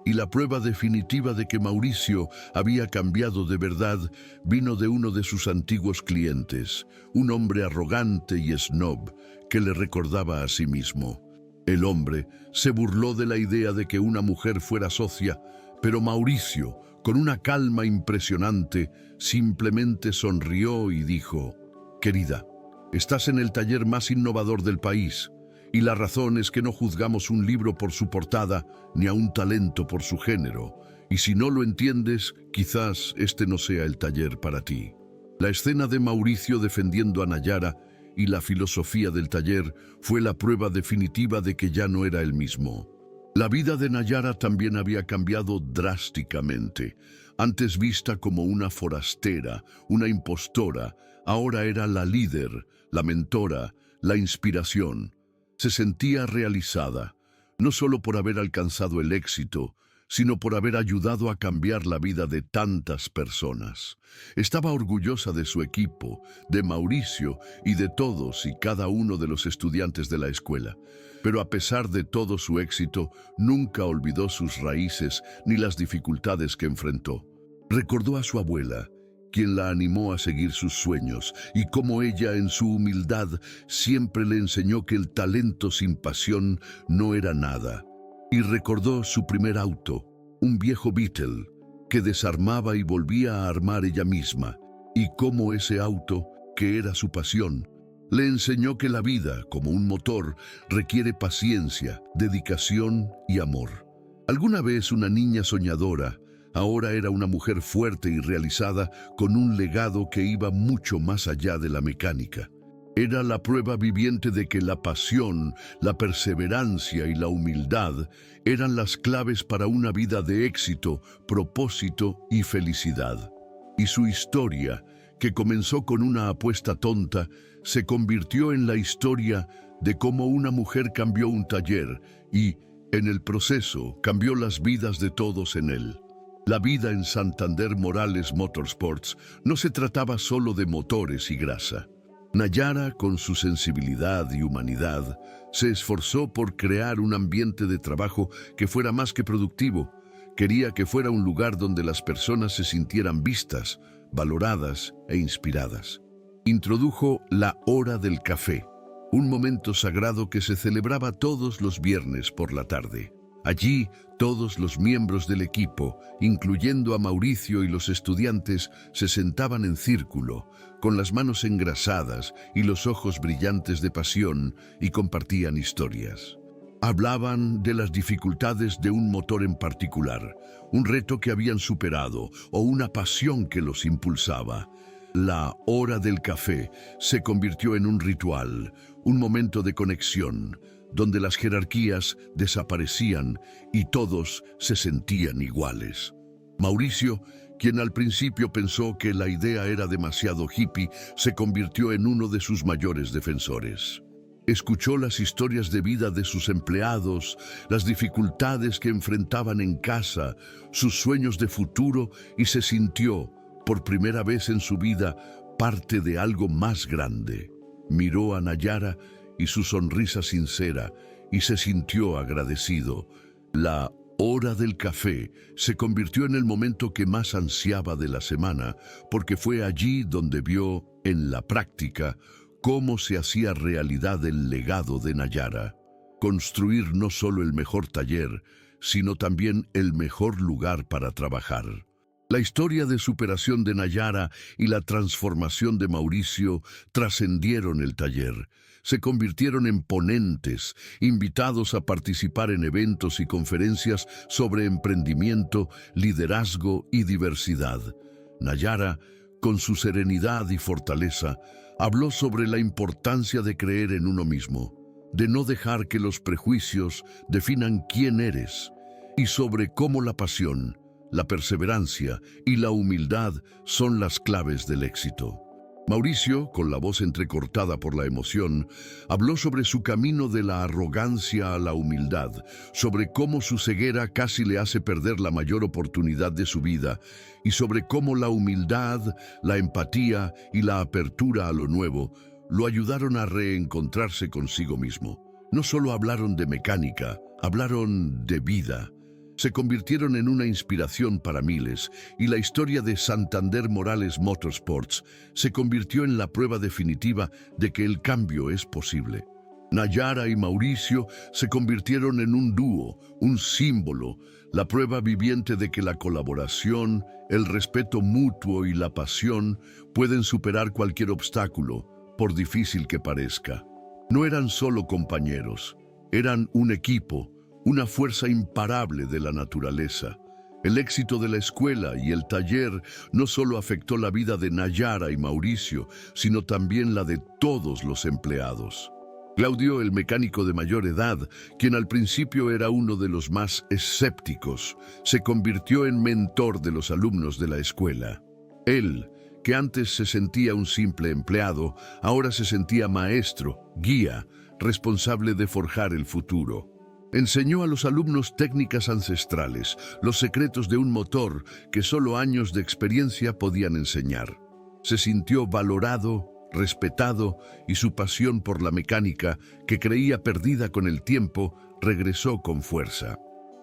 Y la prueba definitiva de que Mauricio había cambiado de verdad vino de uno de sus antiguos clientes, un hombre arrogante y snob que le recordaba a sí mismo. El hombre se burló de la idea de que una mujer fuera socia, pero Mauricio, con una calma impresionante, simplemente sonrió y dijo: «Querida, estás en el taller más innovador del país, y la razón es que no juzgamos un libro por su portada, ni a un talento por su género, y si no lo entiendes, quizás este no sea el taller para ti». La escena de Mauricio defendiendo a Nayara y la filosofía del taller fue la prueba definitiva de que ya no era el mismo. La vida de Nayara también había cambiado drásticamente. Antes vista como una forastera, una impostora, ahora era la líder, la mentora, la inspiración. Se sentía realizada, no solo por haber alcanzado el éxito, sino por haber ayudado a cambiar la vida de tantas personas. Estaba orgullosa de su equipo, de Mauricio y de todos y cada uno de los estudiantes de la escuela. Pero a pesar de todo su éxito, nunca olvidó sus raíces ni las dificultades que enfrentó. Recordó a su abuela, quien la animó a seguir sus sueños, y cómo ella, en su humildad, siempre le enseñó que el talento sin pasión no era nada. Y recordó su primer auto, un viejo Beetle, que desarmaba y volvía a armar ella misma, y cómo ese auto, que era su pasión, le enseñó que la vida, como un motor, requiere paciencia, dedicación y amor. Alguna vez una niña soñadora, ahora era una mujer fuerte y realizada con un legado que iba mucho más allá de la mecánica. Era la prueba viviente de que la pasión, la perseverancia y la humildad eran las claves para una vida de éxito, propósito y felicidad. Y su historia, que comenzó con una apuesta tonta, se convirtió en la historia de cómo una mujer cambió un taller y, en el proceso, cambió las vidas de todos en él. La vida en Santander Morales Motorsports no se trataba solo de motores y grasa. Nayara, con su sensibilidad y humanidad, se esforzó por crear un ambiente de trabajo que fuera más que productivo. Quería que fuera un lugar donde las personas se sintieran vistas, valoradas e inspiradas. Introdujo la hora del café, un momento sagrado que se celebraba todos los viernes por la tarde. Allí, todos los miembros del equipo, incluyendo a Mauricio y los estudiantes, se sentaban en círculo, con las manos engrasadas y los ojos brillantes de pasión, y compartían historias. Hablaban de las dificultades de un motor en particular, un reto que habían superado o una pasión que los impulsaba. La hora del café se convirtió en un ritual, un momento de conexión, donde las jerarquías desaparecían y todos se sentían iguales. Mauricio, quien al principio pensó que la idea era demasiado hippie, se convirtió en uno de sus mayores defensores. Escuchó las historias de vida de sus empleados, las dificultades que enfrentaban en casa, sus sueños de futuro, y se sintió, por primera vez en su vida, parte de algo más grande. Miró a Nayara y su sonrisa sincera, y se sintió agradecido. La hora del café se convirtió en el momento que más ansiaba de la semana, porque fue allí donde vio, en la práctica, cómo se hacía realidad el legado de Nayara. Construir no solo el mejor taller, sino también el mejor lugar para trabajar. La historia de superación de Nayara y la transformación de Mauricio trascendieron el taller. Se convirtieron en ponentes, invitados a participar en eventos y conferencias sobre emprendimiento, liderazgo y diversidad. Nayara, con su serenidad y fortaleza, habló sobre la importancia de creer en uno mismo, de no dejar que los prejuicios definan quién eres, y sobre cómo la pasión, la perseverancia y la humildad son las claves del éxito. Mauricio, con la voz entrecortada por la emoción, habló sobre su camino de la arrogancia a la humildad, sobre cómo su ceguera casi le hace perder la mayor oportunidad de su vida, y sobre cómo la humildad, la empatía y la apertura a lo nuevo lo ayudaron a reencontrarse consigo mismo. No solo hablaron de mecánica, hablaron de vida. Se convirtieron en una inspiración para miles, y la historia de Santander Morales Motorsports se convirtió en la prueba definitiva de que el cambio es posible. Nayara y Mauricio se convirtieron en un dúo, un símbolo, la prueba viviente de que la colaboración, el respeto mutuo y la pasión pueden superar cualquier obstáculo, por difícil que parezca. No eran solo compañeros, eran un equipo, una fuerza imparable de la naturaleza. El éxito de la escuela y el taller no solo afectó la vida de Nayara y Mauricio, sino también la de todos los empleados. Claudio, el mecánico de mayor edad, quien al principio era uno de los más escépticos, se convirtió en mentor de los alumnos de la escuela. Él, que antes se sentía un simple empleado, ahora se sentía maestro, guía, responsable de forjar el futuro. Enseñó a los alumnos técnicas ancestrales, los secretos de un motor que solo años de experiencia podían enseñar. Se sintió valorado, respetado, y su pasión por la mecánica, que creía perdida con el tiempo, regresó con fuerza.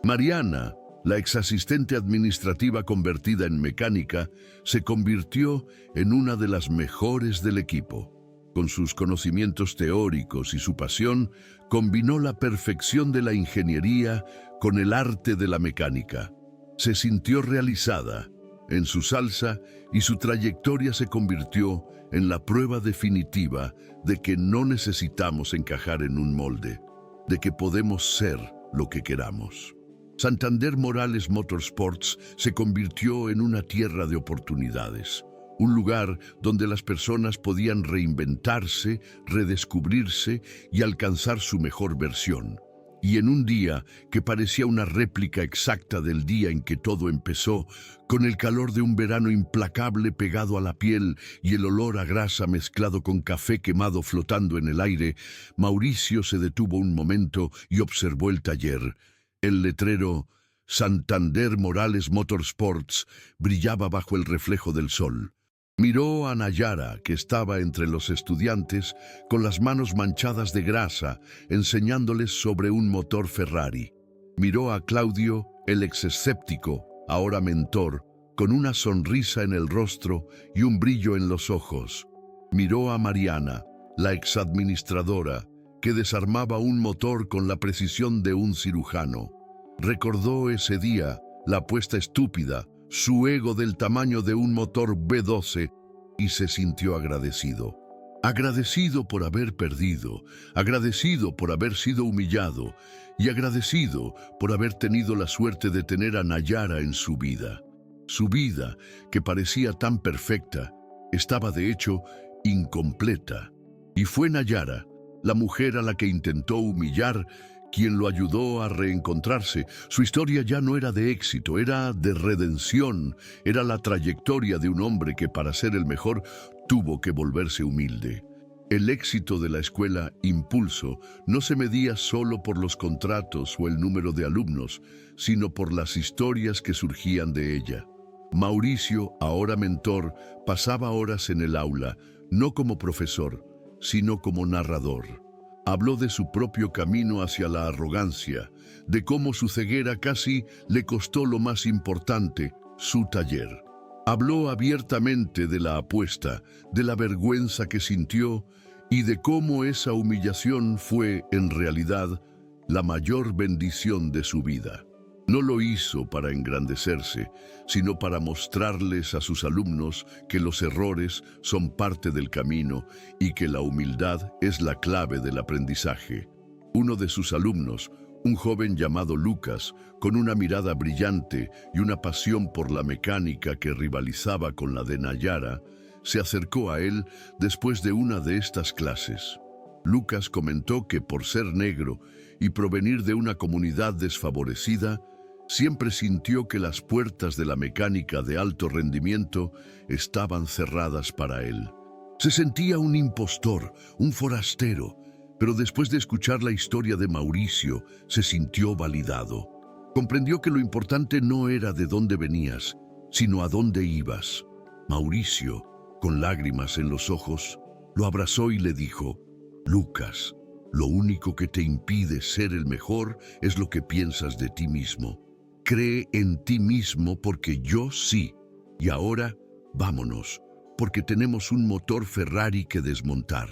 Mariana, la exasistente administrativa convertida en mecánica, se convirtió en una de las mejores del equipo. Con sus conocimientos teóricos y su pasión, combinó la perfección de la ingeniería con el arte de la mecánica. Se sintió realizada en su salsa y su trayectoria se convirtió en la prueba definitiva de que no necesitamos encajar en un molde, de que podemos ser lo que queramos. Santander Morales Motorsports se convirtió en una tierra de oportunidades. Un lugar donde las personas podían reinventarse, redescubrirse y alcanzar su mejor versión. Y en un día que parecía una réplica exacta del día en que todo empezó, con el calor de un verano implacable pegado a la piel y el olor a grasa mezclado con café quemado flotando en el aire, Mauricio se detuvo un momento y observó el taller. El letrero Santander Morales Motorsports brillaba bajo el reflejo del sol. Miró a Nayara, que estaba entre los estudiantes, con las manos manchadas de grasa, enseñándoles sobre un motor Ferrari. Miró a Claudio, el exescéptico, ahora mentor, con una sonrisa en el rostro y un brillo en los ojos. Miró a Mariana, la exadministradora, que desarmaba un motor con la precisión de un cirujano. Recordó ese día, la apuesta estúpida, su ego del tamaño de un motor V12, y se sintió agradecido. Agradecido por haber perdido, agradecido por haber sido humillado, y agradecido por haber tenido la suerte de tener a Nayara en su vida. Su vida, que parecía tan perfecta, estaba de hecho incompleta. Y fue Nayara, la mujer a la que intentó humillar, quien lo ayudó a reencontrarse. Su historia ya no era de éxito, era de redención, era la trayectoria de un hombre que para ser el mejor tuvo que volverse humilde. El éxito de la escuela Impulso no se medía solo por los contratos o el número de alumnos, sino por las historias que surgían de ella. Mauricio, ahora mentor, pasaba horas en el aula, no como profesor, sino como narrador. Habló de su propio camino hacia la arrogancia, de cómo su ceguera casi le costó lo más importante, su taller. Habló abiertamente de la apuesta, de la vergüenza que sintió y de cómo esa humillación fue, en realidad, la mayor bendición de su vida. No lo hizo para engrandecerse, sino para mostrarles a sus alumnos que los errores son parte del camino y que la humildad es la clave del aprendizaje. Uno de sus alumnos, Un joven llamado Lucas, con una mirada brillante y una pasión por la mecánica que rivalizaba con la de Nayara, se acercó a él después de una de estas clases. Lucas comentó que por ser negro y provenir de una comunidad desfavorecida, siempre sintió que las puertas de la mecánica de alto rendimiento estaban cerradas para él. Se sentía un impostor, un forastero, pero después de escuchar la historia de Mauricio, se sintió validado. Comprendió que lo importante no era de dónde venías, sino a dónde ibas. Mauricio, con lágrimas en los ojos, lo abrazó y le dijo: Lucas, lo único que te impide ser el mejor es lo que piensas de ti mismo. Cree en ti mismo porque yo sí. Y ahora, vámonos, porque tenemos un motor Ferrari que desmontar.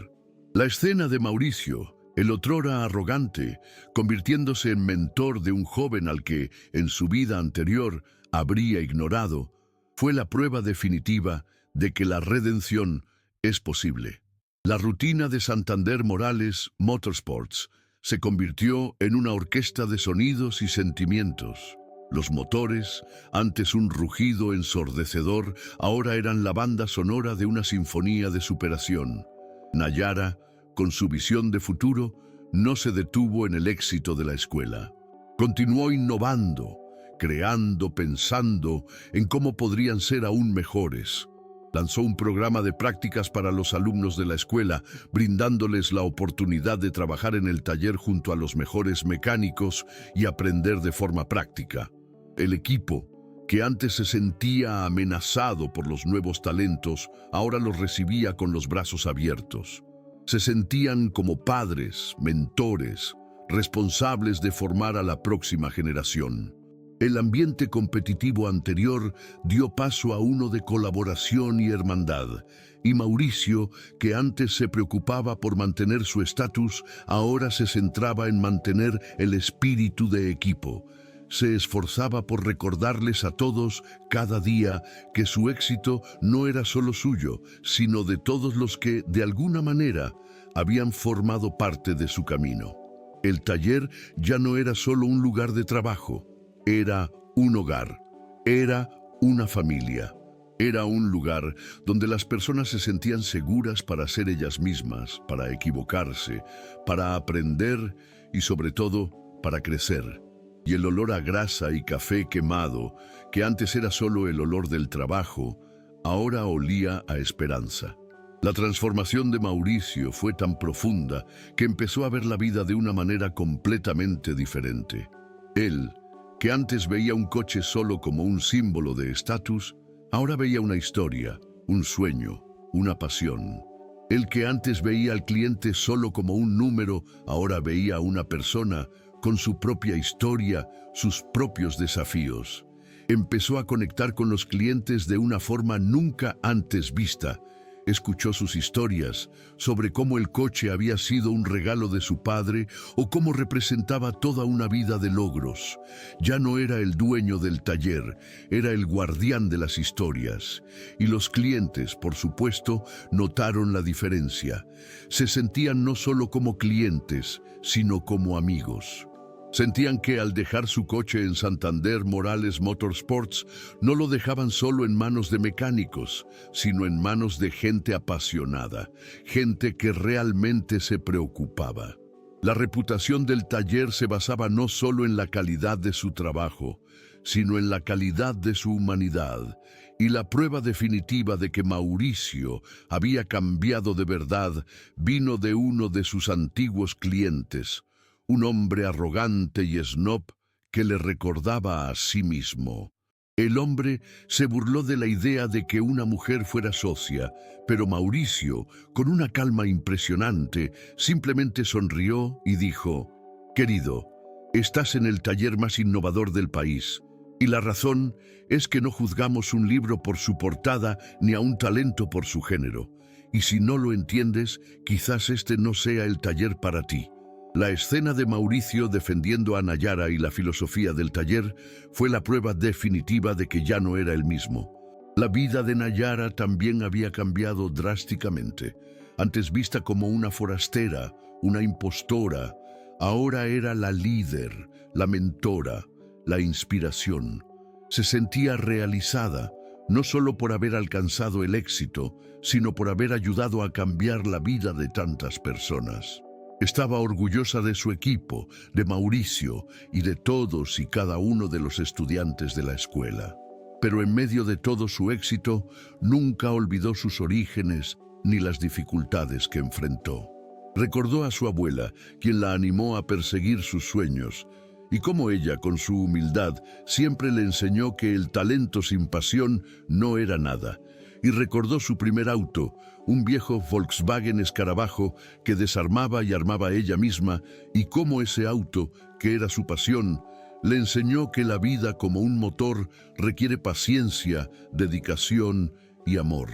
La escena de Mauricio, el otrora arrogante, convirtiéndose en mentor de un joven al que, en su vida anterior, habría ignorado, fue la prueba definitiva de que la redención es posible. La rutina de Santander Morales Motorsports se convirtió en una orquesta de sonidos y sentimientos. Los motores, antes un rugido ensordecedor, ahora eran la banda sonora de una sinfonía de superación. Nayara, con su visión de futuro, no se detuvo en el éxito de la escuela. Continuó innovando, creando, pensando en cómo podrían ser aún mejores. Lanzó un programa de prácticas para los alumnos de la escuela, brindándoles la oportunidad de trabajar en el taller junto a los mejores mecánicos y aprender de forma práctica. El equipo, que antes se sentía amenazado por los nuevos talentos, ahora los recibía con los brazos abiertos. Se sentían como padres, mentores, responsables de formar a la próxima generación. El ambiente competitivo anterior dio paso a uno de colaboración y hermandad, y Mauricio, que antes se preocupaba por mantener su estatus, ahora se centraba en mantener el espíritu de equipo. Se esforzaba por recordarles a todos cada día que su éxito no era solo suyo, sino de todos los que, de alguna manera, habían formado parte de su camino. El taller ya no era solo un lugar de trabajo, era un hogar, era una familia. Era un lugar donde las personas se sentían seguras para ser ellas mismas, para equivocarse, para aprender y, sobre todo, para crecer. Y el olor a grasa y café quemado, que antes era solo el olor del trabajo, ahora olía a esperanza. La transformación de Mauricio fue tan profunda que empezó a ver la vida de una manera completamente diferente. Él, que antes veía un coche solo como un símbolo de estatus, ahora veía una historia, un sueño, una pasión. El que antes veía al cliente solo como un número, ahora veía a una persona con su propia historia, sus propios desafíos. Empezó a conectar con los clientes de una forma nunca antes vista. Escuchó sus historias sobre cómo el coche había sido un regalo de su padre o cómo representaba toda una vida de logros. Ya no era el dueño del taller, era el guardián de las historias. Y los clientes, por supuesto, notaron la diferencia. Se sentían no solo como clientes, sino como amigos. Sentían que al dejar su coche en Santander Morales Motorsports, no lo dejaban solo en manos de mecánicos, sino en manos de gente apasionada, gente que realmente se preocupaba. La reputación del taller se basaba no solo en la calidad de su trabajo, sino en la calidad de su humanidad, y la prueba definitiva de que Mauricio había cambiado de verdad vino de uno de sus antiguos clientes, un hombre arrogante y snob que le recordaba a sí mismo. El hombre se burló de la idea de que una mujer fuera socia, pero Mauricio, con una calma impresionante, simplemente sonrió y dijo: «Querido, estás en el taller más innovador del país, y la razón es que no juzgamos un libro por su portada ni a un talento por su género. Y si no lo entiendes, quizás este no sea el taller para ti». La escena de Mauricio defendiendo a Nayara y la filosofía del taller fue la prueba definitiva de que ya no era el mismo. La vida de Nayara también había cambiado drásticamente. Antes vista como una forastera, una impostora, Ahora era la líder, la mentora, la inspiración. Se sentía realizada, no solo por haber alcanzado el éxito, sino por haber ayudado a cambiar la vida de tantas personas. Estaba orgullosa de su equipo, de Mauricio y de todos y cada uno de los estudiantes de la escuela. Pero en medio de todo su éxito, nunca olvidó sus orígenes ni las dificultades que enfrentó. Recordó a su abuela, quien la animó a perseguir sus sueños, y cómo ella, con su humildad, siempre le enseñó que el talento sin pasión no era nada. Y recordó su primer auto, un viejo Volkswagen Escarabajo que desarmaba y armaba ella misma, y cómo ese auto, que era su pasión, le enseñó que la vida como un motor requiere paciencia, dedicación y amor.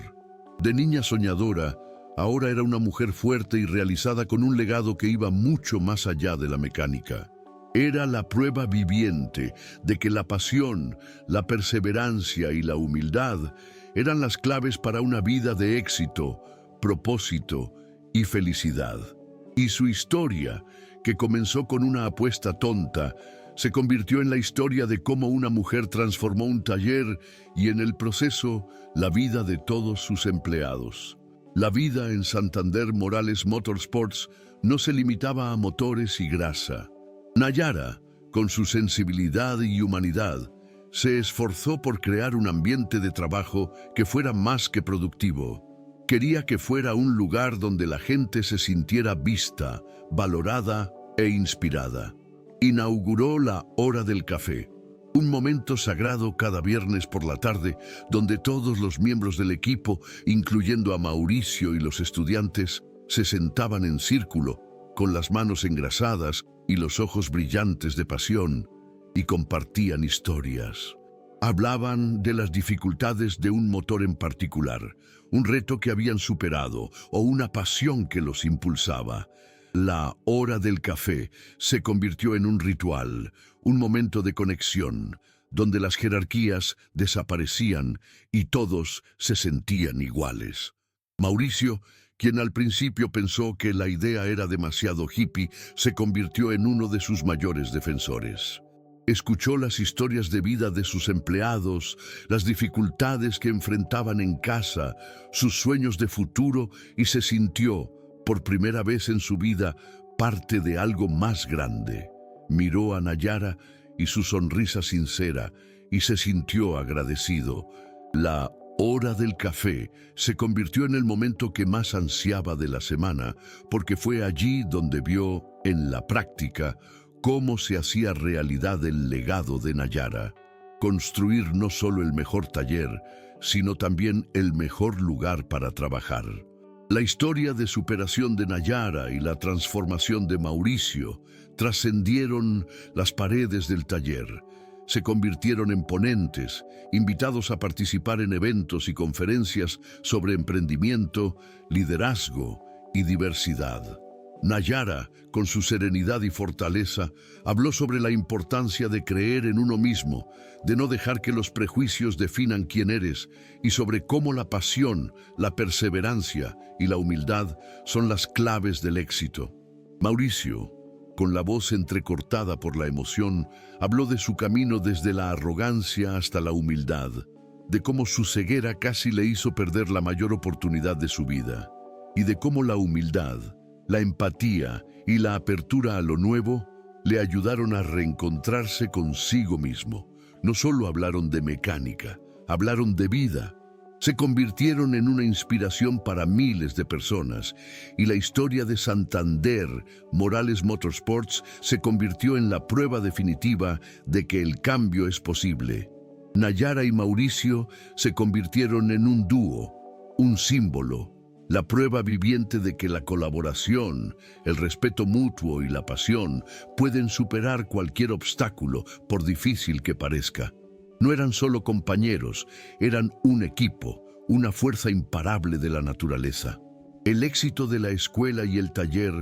De niña soñadora, ahora era una mujer fuerte y realizada con un legado que iba mucho más allá de la mecánica. Era la prueba viviente de que la pasión, la perseverancia y la humildad eran las claves para una vida de éxito, propósito y felicidad. Y su historia, que comenzó con una apuesta tonta, se convirtió en la historia de cómo una mujer transformó un taller y en el proceso la vida de todos sus empleados. La vida en Santander Morales Motorsports no se limitaba a motores y grasa. Nayara, con su sensibilidad y humanidad, se esforzó por crear un ambiente de trabajo que fuera más que productivo. Quería que fuera un lugar donde la gente se sintiera vista, valorada e inspirada. Inauguró la Hora del Café, un momento sagrado cada viernes por la tarde, donde todos los miembros del equipo, incluyendo a Mauricio y los estudiantes, se sentaban en círculo, con las manos engrasadas y los ojos brillantes de pasión, y compartían historias. Hablaban de las dificultades de un motor en particular, un reto que habían superado o una pasión que los impulsaba. La Hora del Café se convirtió en un ritual, un momento de conexión, donde las jerarquías desaparecían y todos se sentían iguales. Mauricio, quien al principio pensó que la idea era demasiado hippie, se convirtió en uno de sus mayores defensores. Escuchó las historias de vida de sus empleados, las dificultades que enfrentaban en casa, sus sueños de futuro y se sintió, por primera vez en su vida, parte de algo más grande. Miró a Nayara y su sonrisa sincera y se sintió agradecido. La Hora del Café se convirtió en el momento que más ansiaba de la semana, porque fue allí donde vio, en la práctica, cómo se hacía realidad el legado de Nayara. Construir no solo el mejor taller, sino también el mejor lugar para trabajar. La historia de superación de Nayara y la transformación de Mauricio trascendieron las paredes del taller. Se convirtieron en ponentes, invitados a participar en eventos y conferencias sobre emprendimiento, liderazgo y diversidad. Nayara, con su serenidad y fortaleza, habló sobre la importancia de creer en uno mismo, de no dejar que los prejuicios definan quién eres, y sobre cómo la pasión, la perseverancia y la humildad son las claves del éxito. Mauricio, con la voz entrecortada por la emoción, habló de su camino desde la arrogancia hasta la humildad, de cómo su ceguera casi le hizo perder la mayor oportunidad de su vida, y de cómo la humildad, la empatía y la apertura a lo nuevo le ayudaron a reencontrarse consigo mismo. No solo hablaron de mecánica, hablaron de vida. Se convirtieron en una inspiración para miles de personas y la historia de Santander Morales Motorsports se convirtió en la prueba definitiva de que el cambio es posible. Nayara y Mauricio se convirtieron en un dúo, un símbolo, la prueba viviente de que la colaboración, el respeto mutuo y la pasión pueden superar cualquier obstáculo, por difícil que parezca. No eran solo compañeros, eran un equipo, una fuerza imparable de la naturaleza. El éxito de la escuela y el taller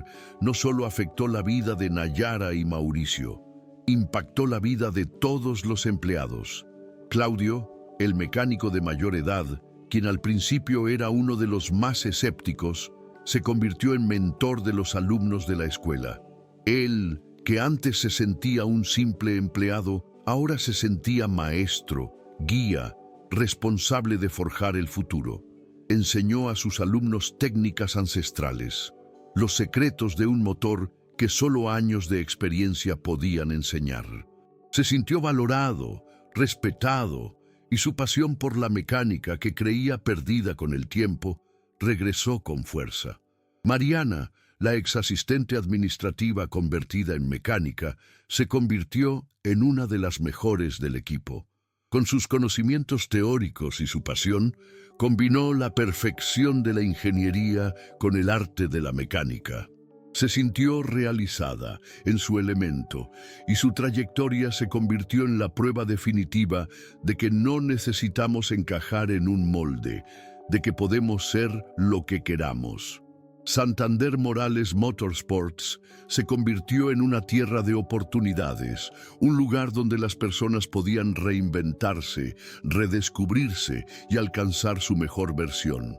no solo afectó la vida de Nayara y Mauricio, impactó la vida de todos los empleados. Claudio, el mecánico de mayor edad, quien al principio era uno de los más escépticos, se convirtió en mentor de los alumnos de la escuela. Él, que antes se sentía un simple empleado, ahora se sentía maestro, guía, responsable de forjar el futuro. Enseñó a sus alumnos técnicas ancestrales, los secretos de un motor que solo años de experiencia podían enseñar. Se sintió valorado, respetado, y su pasión por la mecánica, que creía perdida con el tiempo, regresó con fuerza. Mariana, la ex asistente administrativa convertida en mecánica, se convirtió en una de las mejores del equipo. Con sus conocimientos teóricos y su pasión, combinó la perfección de la ingeniería con el arte de la mecánica. Se sintió realizada en su elemento y su trayectoria se convirtió en la prueba definitiva de que no necesitamos encajar en un molde, de que podemos ser lo que queramos. Santander Morales Motorsports se convirtió en una tierra de oportunidades, un lugar donde las personas podían reinventarse, redescubrirse y alcanzar su mejor versión.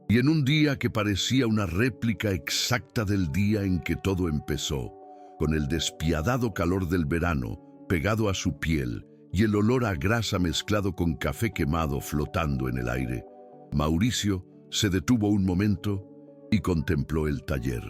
Y en un día que parecía una réplica exacta del día en que todo empezó, con el despiadado calor del verano pegado a su piel y el olor a grasa mezclado con café quemado flotando en el aire, Mauricio se detuvo un momento y contempló el taller.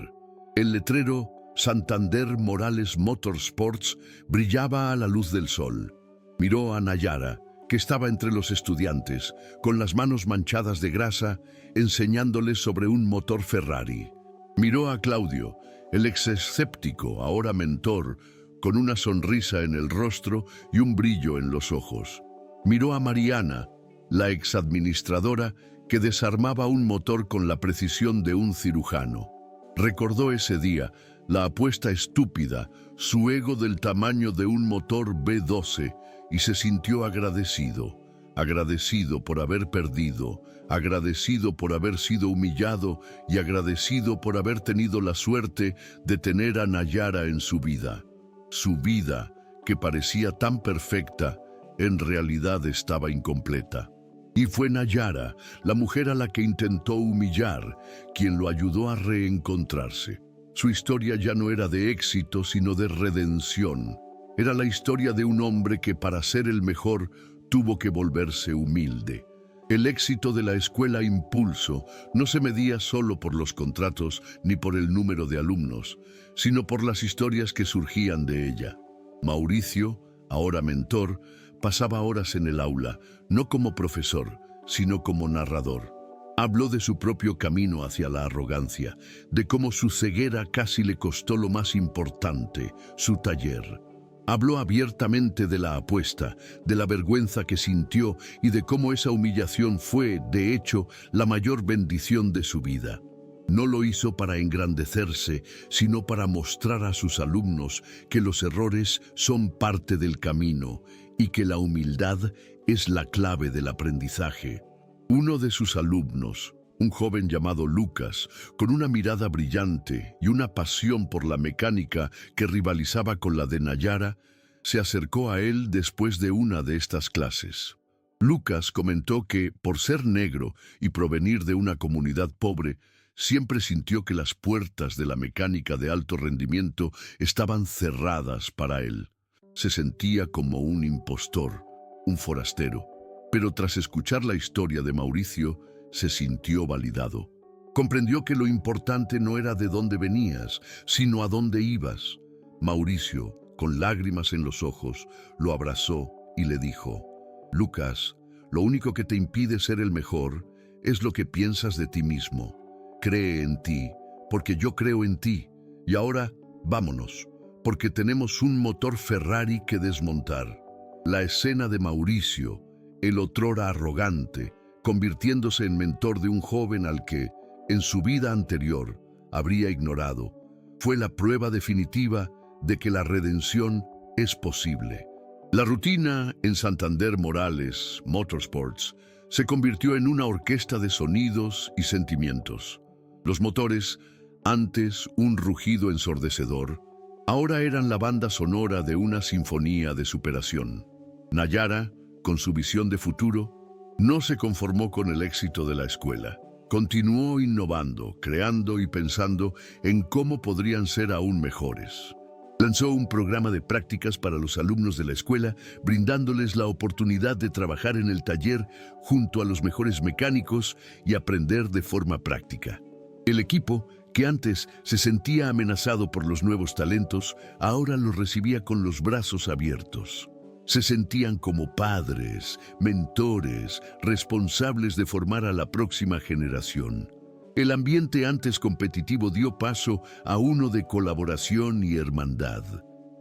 El letrero Santander Morales Motorsports brillaba a la luz del sol. Miró a Nayara, que estaba entre los estudiantes, con las manos manchadas de grasa, enseñándoles sobre un motor Ferrari. Miró a Claudio, el ex escéptico, ahora mentor, con una sonrisa en el rostro y un brillo en los ojos. Miró a Mariana, la ex administradora, que desarmaba un motor con la precisión de un cirujano. Recordó ese día, la apuesta estúpida, su ego del tamaño de un motor B12, y se sintió agradecido. Agradecido por haber perdido, agradecido por haber sido humillado y agradecido por haber tenido la suerte de tener a Nayara en su vida. Su vida, que parecía tan perfecta, en realidad estaba incompleta. Y fue Nayara, la mujer a la que intentó humillar, quien lo ayudó a reencontrarse. Su historia ya no era de éxito, sino de redención. Era la historia de un hombre que, para ser el mejor, tuvo que volverse humilde. El éxito de la escuela Impulso no se medía solo por los contratos ni por el número de alumnos, sino por las historias que surgían de ella. Mauricio, ahora mentor, pasaba horas en el aula, no como profesor, sino como narrador. Habló de su propio camino hacia la arrogancia, de cómo su ceguera casi le costó lo más importante, su taller. Habló abiertamente de la apuesta, de la vergüenza que sintió y de cómo esa humillación fue, de hecho, la mayor bendición de su vida. No lo hizo para engrandecerse, sino para mostrar a sus alumnos que los errores son parte del camino y que la humildad es la clave del aprendizaje. Uno de sus alumnos, un joven llamado Lucas, con una mirada brillante y una pasión por la mecánica que rivalizaba con la de Nayara, se acercó a él después de una de estas clases. Lucas comentó que, por ser negro y provenir de una comunidad pobre, siempre sintió que las puertas de la mecánica de alto rendimiento estaban cerradas para él. Se sentía como un impostor, un forastero. Pero tras escuchar la historia de Mauricio, se sintió validado. Comprendió que lo importante no era de dónde venías, sino a dónde ibas. Mauricio, con lágrimas en los ojos, lo abrazó y le dijo: Lucas, lo único que te impide ser el mejor es lo que piensas de ti mismo. Cree en ti, porque yo creo en ti. Y ahora, vámonos, porque tenemos un motor Ferrari que desmontar. La escena de Mauricio, el otrora arrogante, convirtiéndose en mentor de un joven al que, en su vida anterior, habría ignorado, fue la prueba definitiva de que la redención es posible. La rutina en Santander Morales Motorsports se convirtió en una orquesta de sonidos y sentimientos. Los motores, antes un rugido ensordecedor, ahora eran la banda sonora de una sinfonía de superación. Nayara, con su visión de futuro, no se conformó con el éxito de la escuela. Continuó innovando, creando y pensando en cómo podrían ser aún mejores. Lanzó un programa de prácticas para los alumnos de la escuela, brindándoles la oportunidad de trabajar en el taller junto a los mejores mecánicos y aprender de forma práctica. El equipo, que antes se sentía amenazado por los nuevos talentos, ahora los recibía con los brazos abiertos. Se sentían como padres, mentores, responsables de formar a la próxima generación. El ambiente antes competitivo dio paso a uno de colaboración y hermandad.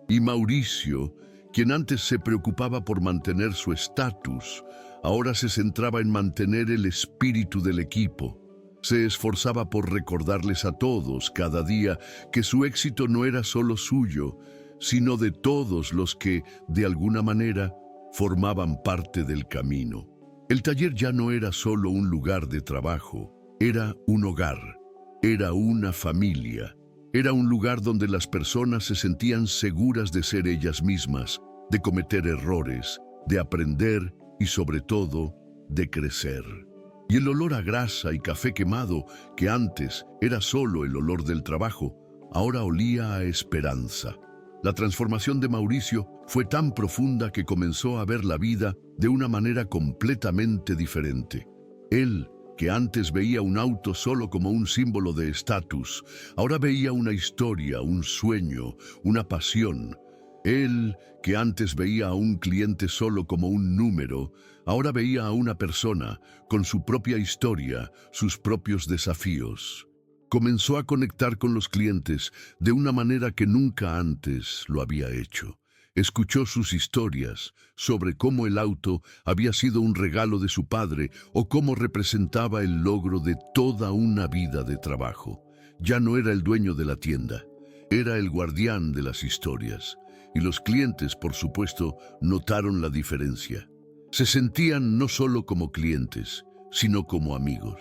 Y Mauricio, quien antes se preocupaba por mantener su estatus, ahora se centraba en mantener el espíritu del equipo. Se esforzaba por recordarles a todos cada día que su éxito no era solo suyo, sino de todos los que, de alguna manera, formaban parte del camino. El taller ya no era solo un lugar de trabajo, era un hogar, era una familia, era un lugar donde las personas se sentían seguras de ser ellas mismas, de cometer errores, de aprender y sobre todo, de crecer. Y el olor a grasa y café quemado, que antes era solo el olor del trabajo, ahora olía a esperanza. La transformación de Mauricio fue tan profunda que comenzó a ver la vida de una manera completamente diferente. Él, que antes veía un auto solo como un símbolo de estatus, ahora veía una historia, un sueño, una pasión. Él, que antes veía a un cliente solo como un número, ahora veía a una persona con su propia historia, sus propios desafíos. Comenzó a conectar con los clientes de una manera que nunca antes lo había hecho. Escuchó sus historias sobre cómo el auto había sido un regalo de su padre o cómo representaba el logro de toda una vida de trabajo. Ya no era el dueño de la tienda, era el guardián de las historias. Y los clientes, por supuesto, notaron la diferencia. Se sentían no solo como clientes, sino como amigos.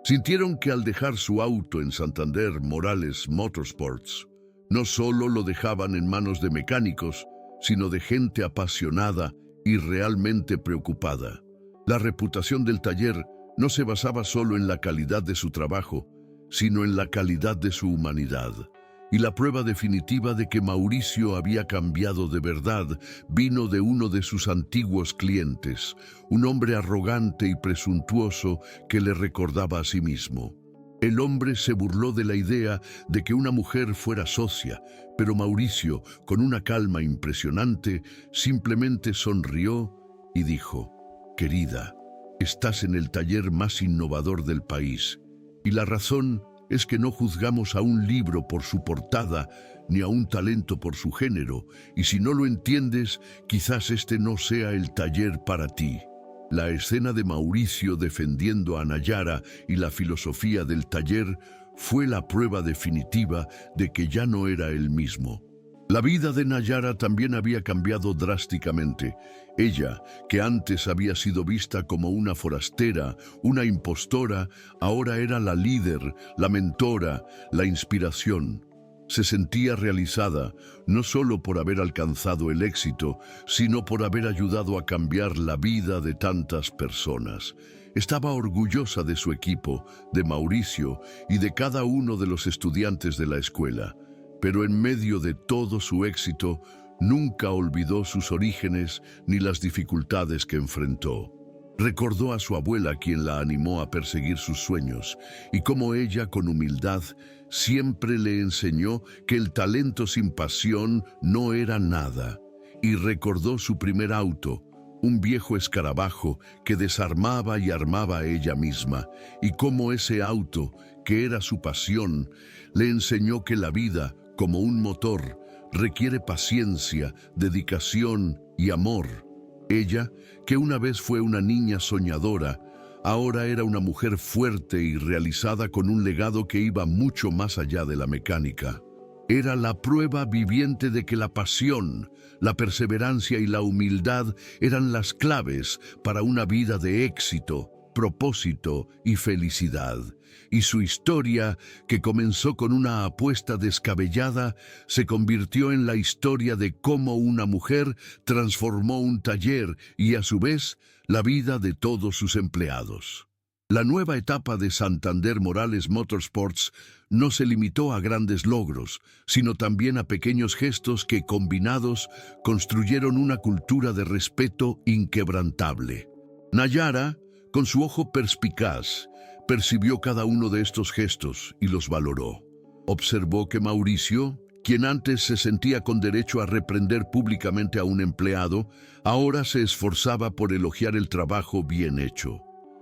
Sintieron que al dejar su auto en Santander Morales Motorsports, no solo lo dejaban en manos de mecánicos, sino de gente apasionada y realmente preocupada. La reputación del taller no se basaba solo en la calidad de su trabajo, sino en la calidad de su humanidad. Y la prueba definitiva de que Mauricio había cambiado de verdad vino de uno de sus antiguos clientes, un hombre arrogante y presuntuoso que le recordaba a sí mismo. El hombre se burló de la idea de que una mujer fuera socia, pero Mauricio, con una calma impresionante, simplemente sonrió y dijo: «Querida, estás en el taller más innovador del país, y la razón es que no juzgamos a un libro por su portada, ni a un talento por su género, y si no lo entiendes, quizás este no sea el taller para ti». La escena de Mauricio defendiendo a Nayara y la filosofía del taller fue la prueba definitiva de que ya no era el mismo. La vida de Nayara también había cambiado drásticamente. Ella, que antes había sido vista como una forastera, una impostora, ahora era la líder, la mentora, la inspiración. Se sentía realizada, no solo por haber alcanzado el éxito, sino por haber ayudado a cambiar la vida de tantas personas. Estaba orgullosa de su equipo, de Mauricio y de cada uno de los estudiantes de la escuela. Pero en medio de todo su éxito, nunca olvidó sus orígenes ni las dificultades que enfrentó. Recordó a su abuela, quien la animó a perseguir sus sueños, y cómo ella, con humildad, siempre le enseñó que el talento sin pasión no era nada. Y recordó su primer auto, un viejo escarabajo que desarmaba y armaba ella misma, y cómo ese auto, que era su pasión, le enseñó que la vida, como un motor, requiere paciencia, dedicación y amor. Ella, que una vez fue una niña soñadora, ahora era una mujer fuerte y realizada con un legado que iba mucho más allá de la mecánica. Era la prueba viviente de que la pasión, la perseverancia y la humildad eran las claves para una vida de éxito, propósito y felicidad. Y su historia, que comenzó con una apuesta descabellada, se convirtió en la historia de cómo una mujer transformó un taller y, a su vez, la vida de todos sus empleados. La nueva etapa de Santander Morales Motorsports no se limitó a grandes logros, sino también a pequeños gestos que, combinados, construyeron una cultura de respeto inquebrantable. Nayara, con su ojo perspicaz, percibió cada uno de estos gestos y los valoró. Observó que Mauricio, quien antes se sentía con derecho a reprender públicamente a un empleado, ahora se esforzaba por elogiar el trabajo bien hecho.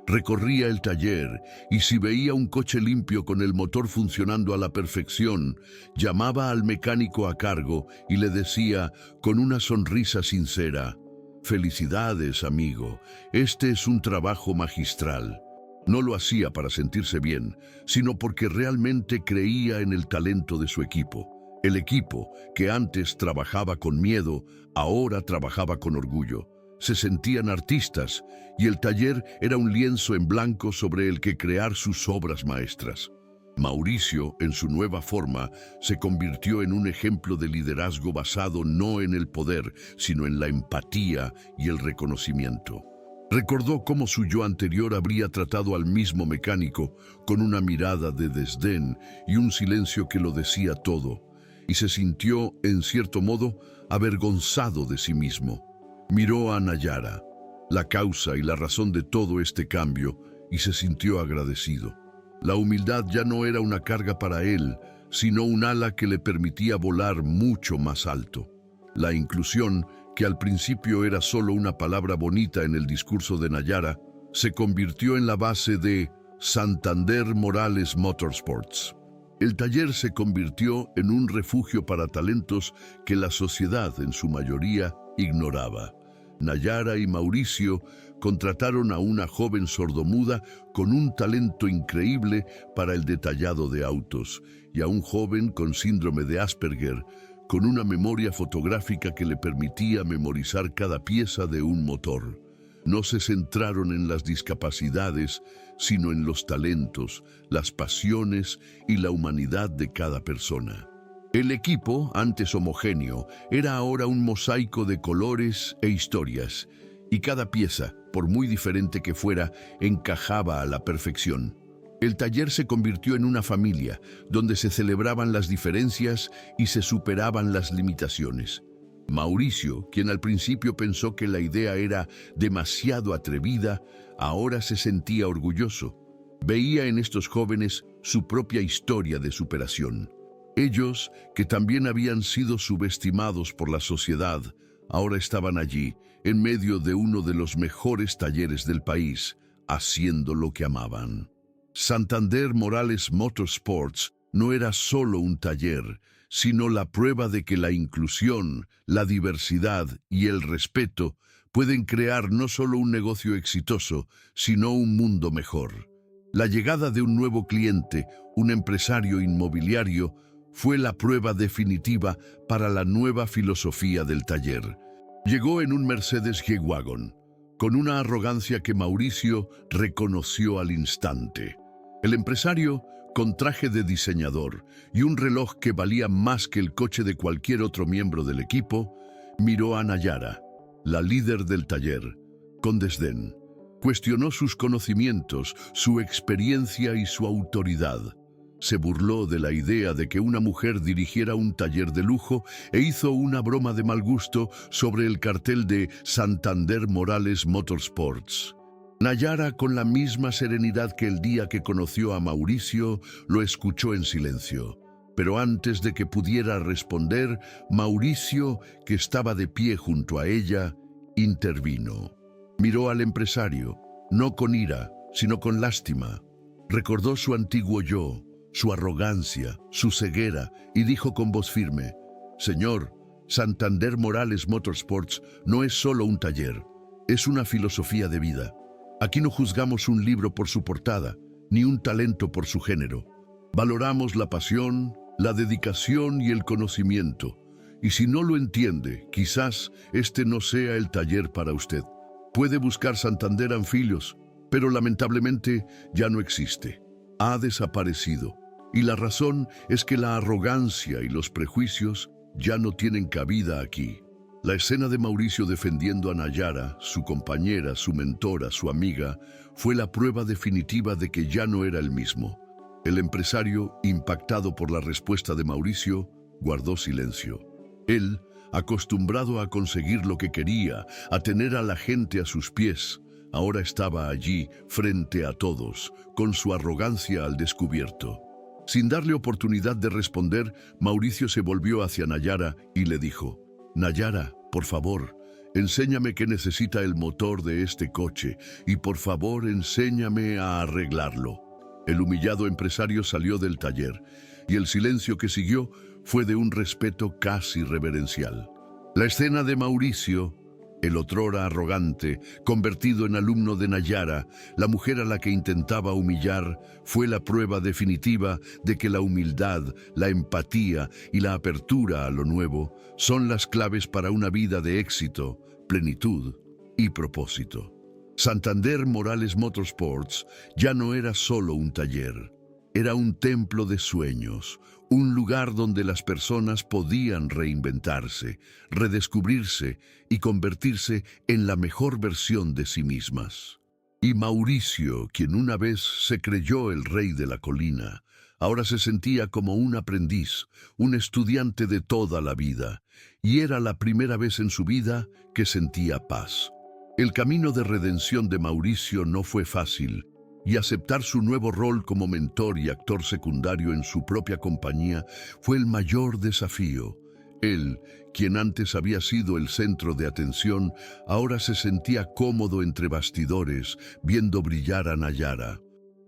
Recorría el taller y si veía un coche limpio con el motor funcionando a la perfección, llamaba al mecánico a cargo y le decía con una sonrisa sincera: «Felicidades, amigo, este es un trabajo magistral». No lo hacía para sentirse bien, sino porque realmente creía en el talento de su equipo. El equipo, que antes trabajaba con miedo, ahora trabajaba con orgullo. Se sentían artistas y el taller era un lienzo en blanco sobre el que crear sus obras maestras. Mauricio, en su nueva forma, se convirtió en un ejemplo de liderazgo basado no en el poder, sino en la empatía y el reconocimiento. Recordó cómo su yo anterior habría tratado al mismo mecánico con una mirada de desdén y un silencio que lo decía todo, y se sintió, en cierto modo, avergonzado de sí mismo. Miró a Nayara, la causa y la razón de todo este cambio, y se sintió agradecido. La humildad ya no era una carga para él, sino un ala que le permitía volar mucho más alto. La inclusión, que al principio era solo una palabra bonita en el discurso de Nayara, se convirtió en la base de Santander Morales Motorsports. El taller se convirtió en un refugio para talentos que la sociedad, en su mayoría, ignoraba. Nayara y Mauricio contrataron a una joven sordomuda con un talento increíble para el detallado de autos y a un joven con síndrome de Asperger con una memoria fotográfica que le permitía memorizar cada pieza de un motor. No se centraron en las discapacidades, sino en los talentos, las pasiones y la humanidad de cada persona. El equipo, antes homogéneo, era ahora un mosaico de colores e historias, y cada pieza, por muy diferente que fuera, encajaba a la perfección. El taller se convirtió en una familia, donde se celebraban las diferencias y se superaban las limitaciones. Mauricio, quien al principio pensó que la idea era demasiado atrevida, ahora se sentía orgulloso. Veía en estos jóvenes su propia historia de superación. Ellos, que también habían sido subestimados por la sociedad, ahora estaban allí, en medio de uno de los mejores talleres del país, haciendo lo que amaban. Santander Morales Motorsports no era solo un taller, sino la prueba de que la inclusión, la diversidad y el respeto pueden crear no solo un negocio exitoso, sino un mundo mejor. La llegada de un nuevo cliente, un empresario inmobiliario, fue la prueba definitiva para la nueva filosofía del taller. Llegó en un Mercedes G-Wagon, con una arrogancia que Mauricio reconoció al instante. El empresario, con traje de diseñador y un reloj que valía más que el coche de cualquier otro miembro del equipo, miró a Nayara, la líder del taller, con desdén. Cuestionó sus conocimientos, su experiencia y su autoridad. Se burló de la idea de que una mujer dirigiera un taller de lujo e hizo una broma de mal gusto sobre el cartel de Santander Morales Motorsports. Nayara, con la misma serenidad que el día que conoció a Mauricio, lo escuchó en silencio. Pero antes de que pudiera responder, Mauricio, que estaba de pie junto a ella, intervino. Miró al empresario, no con ira, sino con lástima. Recordó su antiguo yo, su arrogancia, su ceguera, y dijo con voz firme: «Señor, Santander Morales Motorsports no es solo un taller, es una filosofía de vida. Aquí no juzgamos un libro por su portada, ni un talento por su género. Valoramos la pasión, la dedicación y el conocimiento. Y si no lo entiende, quizás este no sea el taller para usted. Puede buscar Santander Anfilios, pero lamentablemente ya no existe. Ha desaparecido. Y la razón es que la arrogancia y los prejuicios ya no tienen cabida aquí». La escena de Mauricio defendiendo a Nayara, su compañera, su mentora, su amiga, fue la prueba definitiva de que ya no era el mismo. El empresario, impactado por la respuesta de Mauricio, guardó silencio. Él, acostumbrado a conseguir lo que quería, a tener a la gente a sus pies, ahora estaba allí, frente a todos, con su arrogancia al descubierto. Sin darle oportunidad de responder, Mauricio se volvió hacia Nayara y le dijo: «Nayara, por favor, enséñame qué necesita el motor de este coche y por favor enséñame a arreglarlo». El humillado empresario salió del taller y el silencio que siguió fue de un respeto casi reverencial. La escena de Mauricio, el otrora arrogante, convertido en alumno de Nayara, la mujer a la que intentaba humillar, fue la prueba definitiva de que la humildad, la empatía y la apertura a lo nuevo son las claves para una vida de éxito, plenitud y propósito. Santander Morales Motorsports ya no era solo un taller, era un templo de sueños, un lugar donde las personas podían reinventarse, redescubrirse y convertirse en la mejor versión de sí mismas. Y Mauricio, quien una vez se creyó el rey de la colina, ahora se sentía como un aprendiz, un estudiante de toda la vida, y era la primera vez en su vida que sentía paz. El camino de redención de Mauricio no fue fácil, y aceptar su nuevo rol como mentor y actor secundario en su propia compañía fue el mayor desafío. Él, quien antes había sido el centro de atención, ahora se sentía cómodo entre bastidores, viendo brillar a Nayara.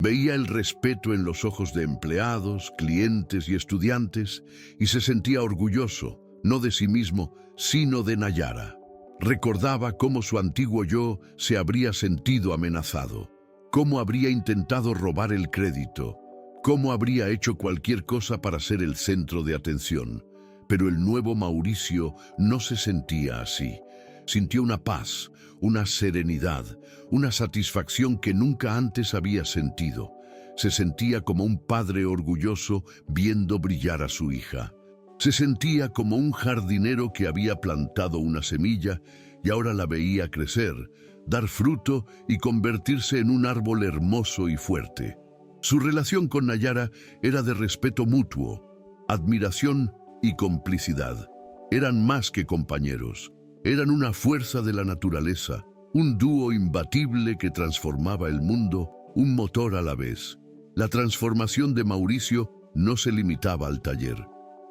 Veía el respeto en los ojos de empleados, clientes y estudiantes, y se sentía orgulloso, no de sí mismo, sino de Nayara. Recordaba cómo su antiguo yo se habría sentido amenazado, cómo habría intentado robar el crédito, cómo habría hecho cualquier cosa para ser el centro de atención. Pero el nuevo Mauricio no se sentía así. Sintió una paz, una serenidad, una satisfacción que nunca antes había sentido. Se sentía como un padre orgulloso viendo brillar a su hija. Se sentía como un jardinero que había plantado una semilla y ahora la veía crecer, dar fruto y convertirse en un árbol hermoso y fuerte. Su relación con Nayara era de respeto mutuo, admiración y complicidad. Eran más que compañeros, eran una fuerza de la naturaleza, un dúo imbatible que transformaba el mundo, un motor a la vez. La transformación de Mauricio no se limitaba al taller.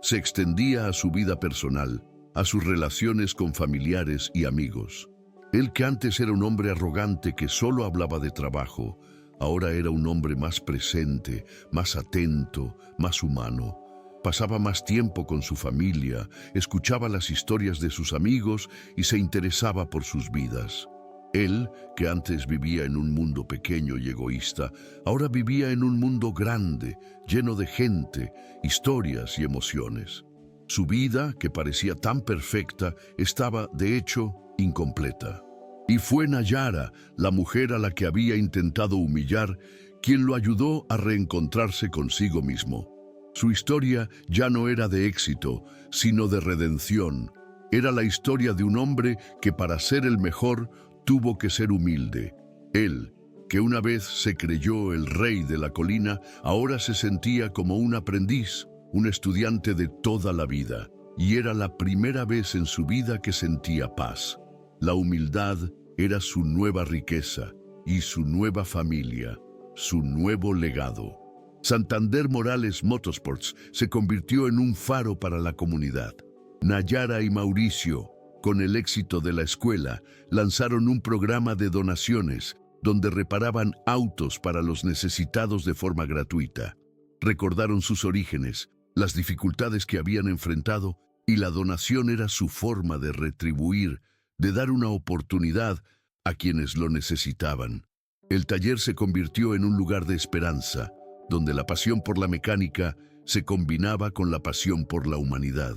Se extendía a su vida personal, a sus relaciones con familiares y amigos. Él, que antes era un hombre arrogante que solo hablaba de trabajo, ahora era un hombre más presente, más atento, más humano. Pasaba más tiempo con su familia, escuchaba las historias de sus amigos y se interesaba por sus vidas. Él, que antes vivía en un mundo pequeño y egoísta, ahora vivía en un mundo grande, lleno de gente, historias y emociones. Su vida, que parecía tan perfecta, estaba, de hecho, incompleta. Y fue Nayara, la mujer a la que había intentado humillar, quien lo ayudó a reencontrarse consigo mismo. Su historia ya no era de éxito, sino de redención. Era la historia de un hombre que para ser el mejor tuvo que ser humilde. Él, que una vez se creyó el rey de la colina, ahora se sentía como un aprendiz, un estudiante de toda la vida, y era la primera vez en su vida que sentía paz. La humildad era su nueva riqueza y su nueva familia, su nuevo legado. Santander Morales Motorsports se convirtió en un faro para la comunidad. Nayara y Mauricio, con el éxito de la escuela, lanzaron un programa de donaciones donde reparaban autos para los necesitados de forma gratuita. Recordaron sus orígenes, las dificultades que habían enfrentado, y la donación era su forma de retribuir, de dar una oportunidad a quienes lo necesitaban. El taller se convirtió en un lugar de esperanza, donde la pasión por la mecánica se combinaba con la pasión por la humanidad.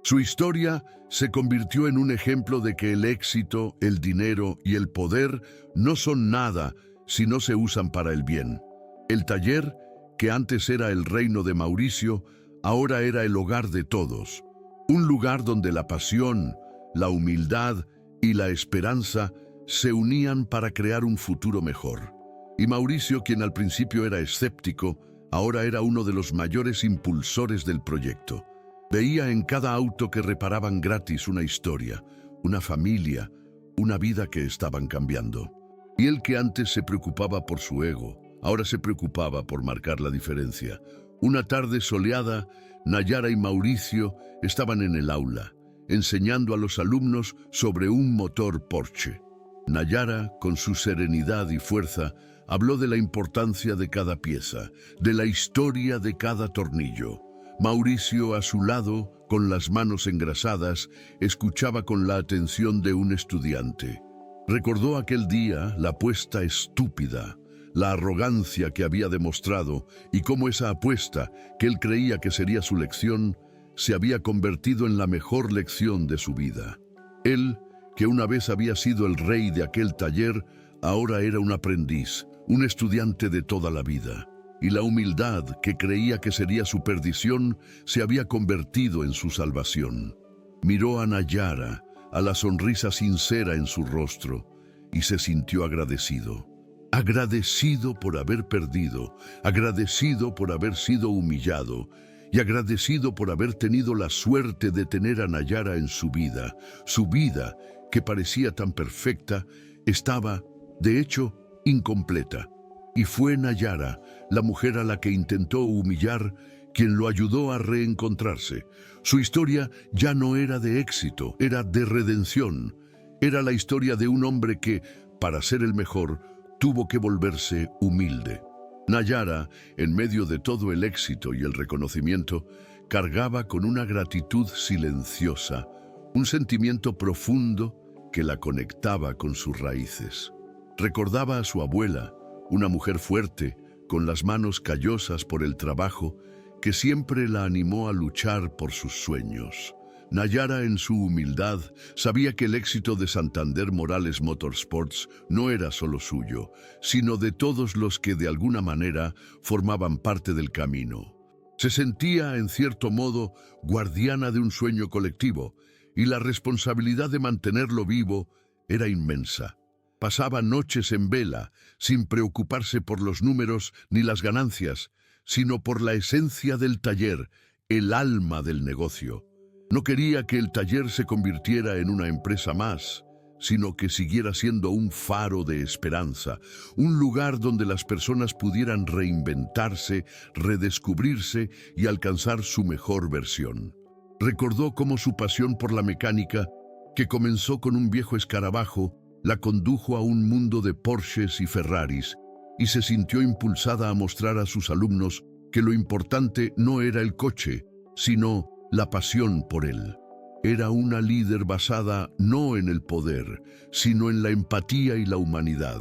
Su historia se convirtió en un ejemplo de que el éxito, el dinero y el poder no son nada si no se usan para el bien. El taller, que antes era el reino de Mauricio, ahora era el hogar de todos. Un lugar donde la pasión, la humildad y la esperanza se unían para crear un futuro mejor. Y Mauricio, quien al principio era escéptico, ahora era uno de los mayores impulsores del proyecto. Veía en cada auto que reparaban gratis una historia, una familia, una vida que estaban cambiando. Y él, que antes se preocupaba por su ego, ahora se preocupaba por marcar la diferencia. Una tarde soleada, Nayara y Mauricio estaban en el aula, enseñando a los alumnos sobre un motor Porsche. Nayara, con su serenidad y fuerza, habló de la importancia de cada pieza, de la historia de cada tornillo. Mauricio, a su lado, con las manos engrasadas, escuchaba con la atención de un estudiante. Recordó aquel día la apuesta estúpida, la arrogancia que había demostrado y cómo esa apuesta, que él creía que sería su lección, se había convertido en la mejor lección de su vida. Él, que una vez había sido el rey de aquel taller, ahora era un aprendiz, un estudiante de toda la vida. Y la humildad, que creía que sería su perdición, se había convertido en su salvación. Miró a Nayara, a la sonrisa sincera en su rostro, y se sintió agradecido. Agradecido por haber perdido, agradecido por haber sido humillado, y agradecido por haber tenido la suerte de tener a Nayara en su vida. Su vida, que parecía tan perfecta, estaba, de hecho, incompleta. Y fue Nayara, la mujer a la que intentó humillar, quien lo ayudó a reencontrarse. Su historia ya no era de éxito, era de redención. Era la historia de un hombre que, para ser el mejor, tuvo que volverse humilde. Nayara, en medio de todo el éxito y el reconocimiento, cargaba con una gratitud silenciosa, un sentimiento profundo que la conectaba con sus raíces. Recordaba a su abuela, una mujer fuerte, con las manos callosas por el trabajo, que siempre la animó a luchar por sus sueños. Nayara, en su humildad, sabía que el éxito de Santander Morales Motorsports no era solo suyo, sino de todos los que de alguna manera formaban parte del camino. Se sentía, en cierto modo, guardiana de un sueño colectivo, y la responsabilidad de mantenerlo vivo era inmensa. Pasaba noches en vela, sin preocuparse por los números ni las ganancias, sino por la esencia del taller, el alma del negocio. No quería que el taller se convirtiera en una empresa más, sino que siguiera siendo un faro de esperanza, un lugar donde las personas pudieran reinventarse, redescubrirse y alcanzar su mejor versión. Recordó cómo su pasión por la mecánica, que comenzó con un viejo escarabajo, la condujo a un mundo de Porsches y Ferraris, y se sintió impulsada a mostrar a sus alumnos que lo importante no era el coche, sino la pasión por él. Era una líder basada no en el poder, sino en la empatía y la humanidad.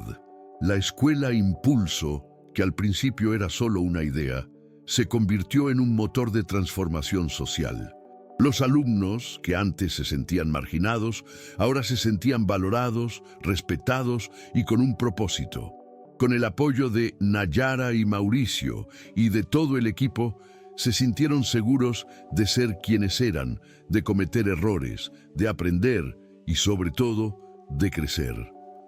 La escuela Impulso, que al principio era solo una idea, se convirtió en un motor de transformación social. Los alumnos, que antes se sentían marginados, ahora se sentían valorados, respetados y con un propósito. Con el apoyo de Nayara y Mauricio y de todo el equipo, se sintieron seguros de ser quienes eran, de cometer errores, de aprender y, sobre todo, de crecer.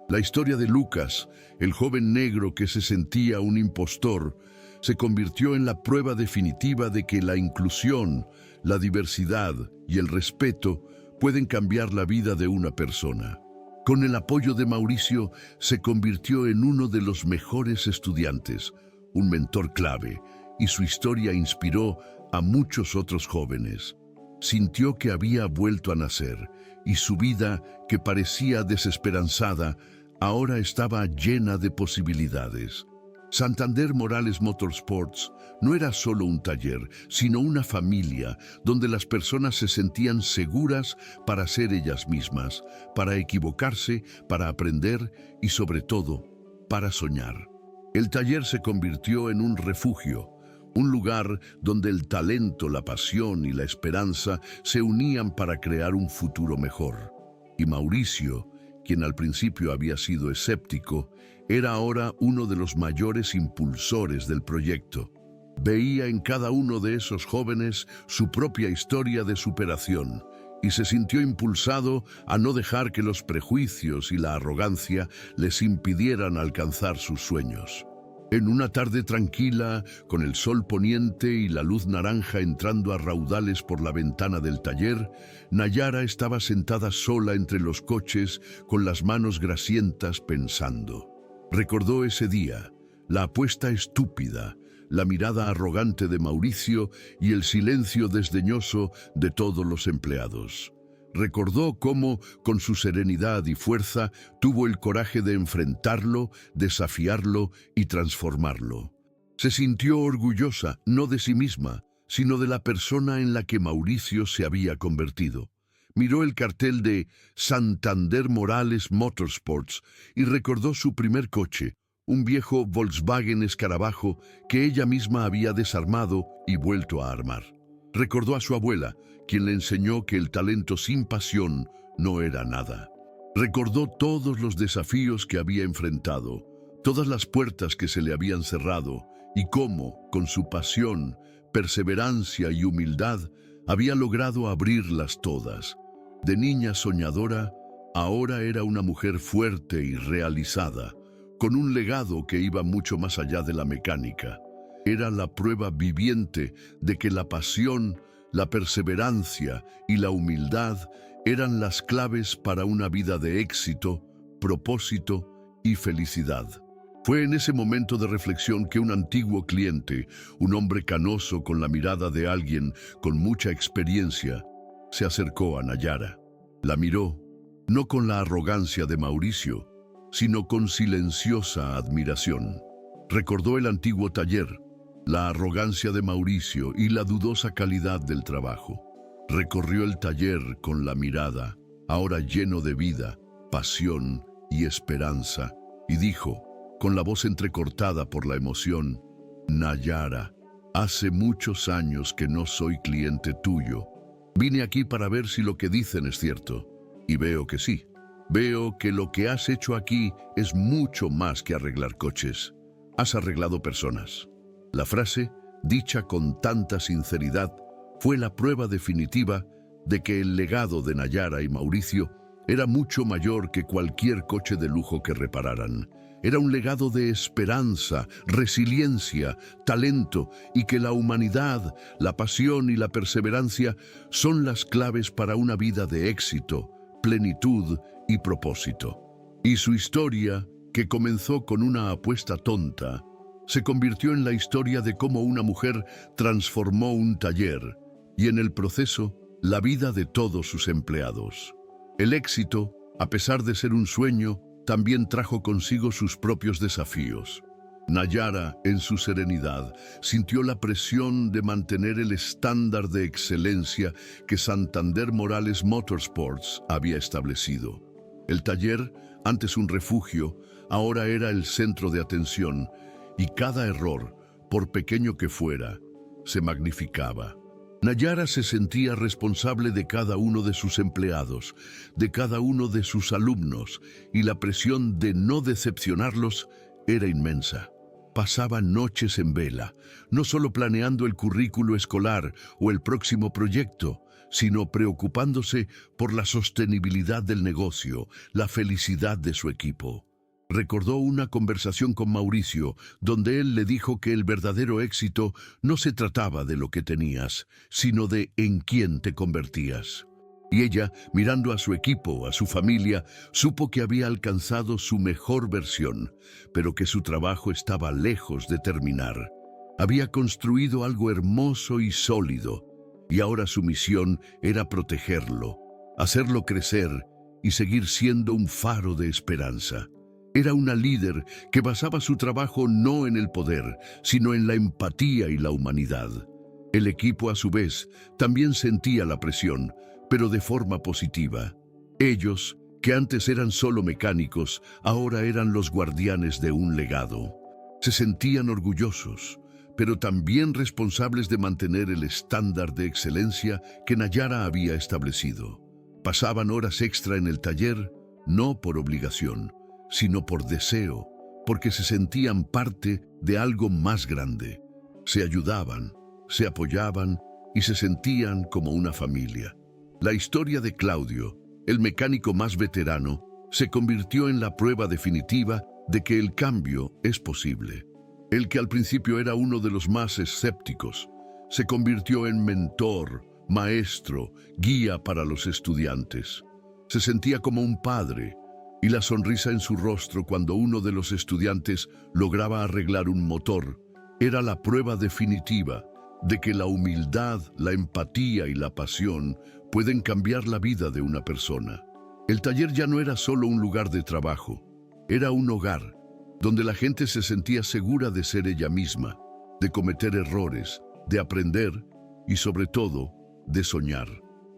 La historia de Lucas, el joven negro que se sentía un impostor, se convirtió en la prueba definitiva de que la inclusión, la diversidad y el respeto pueden cambiar la vida de una persona. Con el apoyo de Mauricio, se convirtió en uno de los mejores estudiantes, un mentor clave, y su historia inspiró a muchos otros jóvenes. Sintió que había vuelto a nacer, y su vida, que parecía desesperanzada, ahora estaba llena de posibilidades. Santander Morales Motorsports no era solo un taller, sino una familia donde las personas se sentían seguras para ser ellas mismas, para equivocarse, para aprender y, sobre todo, para soñar. El taller se convirtió en un refugio, un lugar donde el talento, la pasión y la esperanza se unían para crear un futuro mejor. Y Mauricio, quien al principio había sido escéptico, era ahora uno de los mayores impulsores del proyecto. Veía en cada uno de esos jóvenes su propia historia de superación, y se sintió impulsado a no dejar que los prejuicios y la arrogancia les impidieran alcanzar sus sueños. En una tarde tranquila, con el sol poniente y la luz naranja entrando a raudales por la ventana del taller, Nayara estaba sentada sola entre los coches con las manos grasientas pensando. Recordó ese día, la apuesta estúpida, la mirada arrogante de Mauricio y el silencio desdeñoso de todos los empleados. Recordó cómo, con su serenidad y fuerza, tuvo el coraje de enfrentarlo, desafiarlo y transformarlo. Se sintió orgullosa, no de sí misma, sino de la persona en la que Mauricio se había convertido. Miró el cartel de Santander Morales Motorsports y recordó su primer coche, un viejo Volkswagen Escarabajo que ella misma había desarmado y vuelto a armar. Recordó a su abuela, quien le enseñó que el talento sin pasión no era nada. Recordó todos los desafíos que había enfrentado, todas las puertas que se le habían cerrado y cómo, con su pasión, perseverancia y humildad, había logrado abrirlas todas. De niña soñadora, ahora era una mujer fuerte y realizada, con un legado que iba mucho más allá de la mecánica. Era la prueba viviente de que la pasión, la perseverancia y la humildad eran las claves para una vida de éxito, propósito y felicidad. Fue en ese momento de reflexión que un antiguo cliente, un hombre canoso con la mirada de alguien con mucha experiencia, se acercó a Nayara. La miró, no con la arrogancia de Mauricio, sino con silenciosa admiración. Recordó el antiguo taller, la arrogancia de Mauricio y la dudosa calidad del trabajo. Recorrió el taller con la mirada, ahora lleno de vida, pasión y esperanza, y dijo, con la voz entrecortada por la emoción, Nayara, hace muchos años que no soy cliente tuyo. Vine aquí para ver si lo que dicen es cierto, y veo que sí. Veo que lo que has hecho aquí es mucho más que arreglar coches. Has arreglado personas. La frase, dicha con tanta sinceridad, fue la prueba definitiva de que el legado de Nayara y Mauricio era mucho mayor que cualquier coche de lujo que repararan. Era un legado de esperanza, resiliencia, talento y que la humanidad, la pasión y la perseverancia son las claves para una vida de éxito, plenitud y propósito. Y su historia, que comenzó con una apuesta tonta, se convirtió en la historia de cómo una mujer transformó un taller y en el proceso la vida de todos sus empleados. El éxito, a pesar de ser un sueño, también trajo consigo sus propios desafíos. Nayara, en su serenidad, sintió la presión de mantener el estándar de excelencia que Santander Morales Motorsports había establecido. El taller, antes un refugio, ahora era el centro de atención, y cada error, por pequeño que fuera, se magnificaba. Nayara se sentía responsable de cada uno de sus empleados, de cada uno de sus alumnos, y la presión de no decepcionarlos era inmensa. Pasaba noches en vela, no solo planeando el currículo escolar o el próximo proyecto, sino preocupándose por la sostenibilidad del negocio, la felicidad de su equipo. Recordó una conversación con Mauricio, donde él le dijo que el verdadero éxito no se trataba de lo que tenías, sino de en quién te convertías. Y ella, mirando a su equipo, a su familia, supo que había alcanzado su mejor versión, pero que su trabajo estaba lejos de terminar. Había construido algo hermoso y sólido, y ahora su misión era protegerlo, hacerlo crecer y seguir siendo un faro de esperanza. Era una líder que basaba su trabajo no en el poder, sino en la empatía y la humanidad. El equipo, a su vez, también sentía la presión, pero de forma positiva. Ellos, que antes eran solo mecánicos, ahora eran los guardianes de un legado. Se sentían orgullosos, pero también responsables de mantener el estándar de excelencia que Nayara había establecido. Pasaban horas extra en el taller, no por obligación, sino por deseo, porque se sentían parte de algo más grande. Se ayudaban, se apoyaban y se sentían como una familia. La historia de Claudio, el mecánico más veterano, se convirtió en la prueba definitiva de que el cambio es posible. El que al principio era uno de los más escépticos, se convirtió en mentor, maestro, guía para los estudiantes. Se sentía como un padre, y la sonrisa en su rostro cuando uno de los estudiantes lograba arreglar un motor era la prueba definitiva de que la humildad, la empatía y la pasión pueden cambiar la vida de una persona. El taller ya no era solo un lugar de trabajo, era un hogar donde la gente se sentía segura de ser ella misma, de cometer errores, de aprender y sobre todo, de soñar.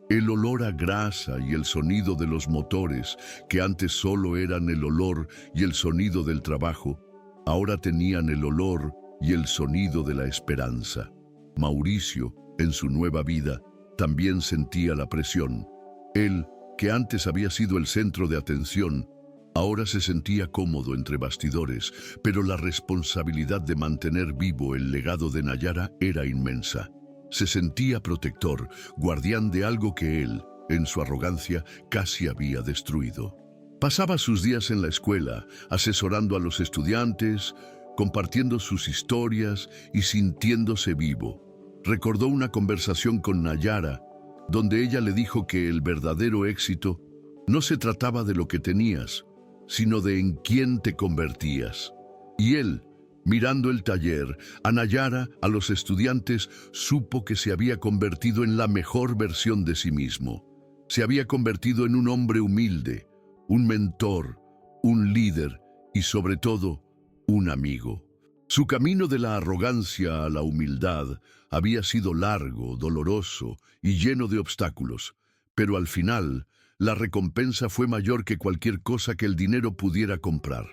El olor a grasa y el sonido de los motores, que antes solo eran el olor y el sonido del trabajo, ahora tenían el olor y el sonido de la esperanza. Mauricio, en su nueva vida, también sentía la presión. Él, que antes había sido el centro de atención, ahora se sentía cómodo entre bastidores, pero la responsabilidad de mantener vivo el legado de Nayara era inmensa. Se sentía protector, guardián de algo que él, en su arrogancia, casi había destruido. Pasaba sus días en la escuela, asesorando a los estudiantes, compartiendo sus historias y sintiéndose vivo. Recordó una conversación con Nayara, donde ella le dijo que el verdadero éxito no se trataba de lo que tenías, sino de en quién te convertías. Y él, mirando el taller, a Nayara, a los estudiantes, supo que se había convertido en la mejor versión de sí mismo. Se había convertido en un hombre humilde, un mentor, un líder y sobre todo, un amigo. Su camino de la arrogancia a la humildad había sido largo, doloroso y lleno de obstáculos, pero al final, la recompensa fue mayor que cualquier cosa que el dinero pudiera comprar.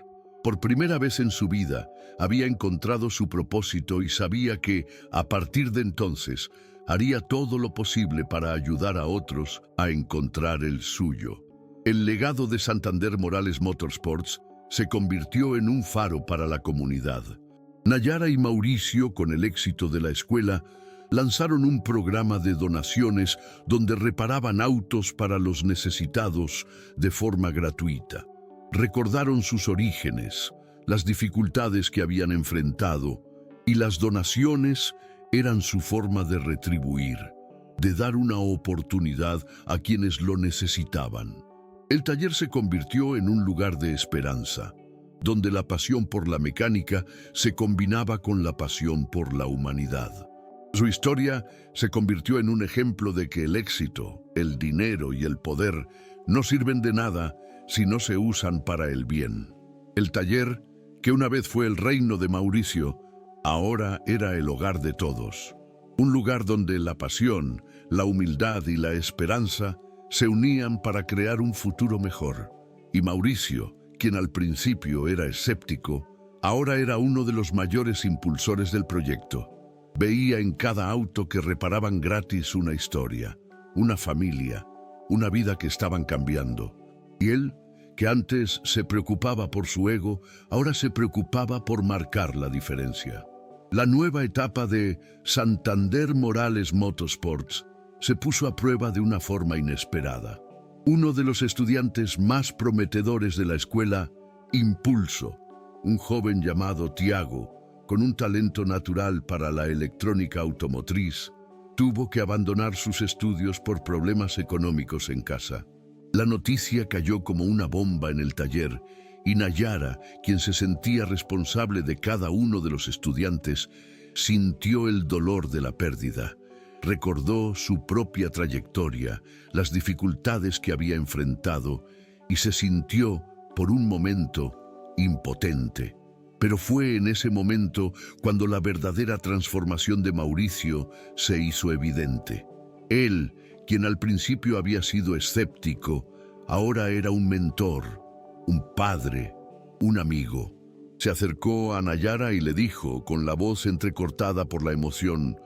Por primera vez en su vida, había encontrado su propósito y sabía que, a partir de entonces, haría todo lo posible para ayudar a otros a encontrar el suyo. El legado de Santander Morales Motorsports se convirtió en un faro para la comunidad. Nayara y Mauricio, con el éxito de la escuela, lanzaron un programa de donaciones donde reparaban autos para los necesitados de forma gratuita. Recordaron sus orígenes, las dificultades que habían enfrentado, y las donaciones eran su forma de retribuir, de dar una oportunidad a quienes lo necesitaban. El taller se convirtió en un lugar de esperanza, donde la pasión por la mecánica se combinaba con la pasión por la humanidad. Su historia se convirtió en un ejemplo de que el éxito, el dinero y el poder no sirven de nada si no se usan para el bien. El taller, que una vez fue el reino de Mauricio, ahora era el hogar de todos. Un lugar donde la pasión, la humildad y la esperanza se unían para crear un futuro mejor. Y Mauricio, quien al principio era escéptico, ahora era uno de los mayores impulsores del proyecto. Veía en cada auto que reparaban gratis una historia, una familia, una vida que estaban cambiando. Y él, que antes se preocupaba por su ego, ahora se preocupaba por marcar la diferencia. La nueva etapa de Santander Morales Motorsports se puso a prueba de una forma inesperada. Uno de los estudiantes más prometedores de la escuela, Impulso, un joven llamado Tiago, con un talento natural para la electrónica automotriz, tuvo que abandonar sus estudios por problemas económicos en casa. La noticia cayó como una bomba en el taller y Nayara, quien se sentía responsable de cada uno de los estudiantes, sintió el dolor de la pérdida. Recordó su propia trayectoria, las dificultades que había enfrentado y se sintió, por un momento, impotente. Pero fue en ese momento cuando la verdadera transformación de Mauricio se hizo evidente. Él, quien al principio había sido escéptico, ahora era un mentor, un padre, un amigo. Se acercó a Nayara y le dijo, con la voz entrecortada por la emoción: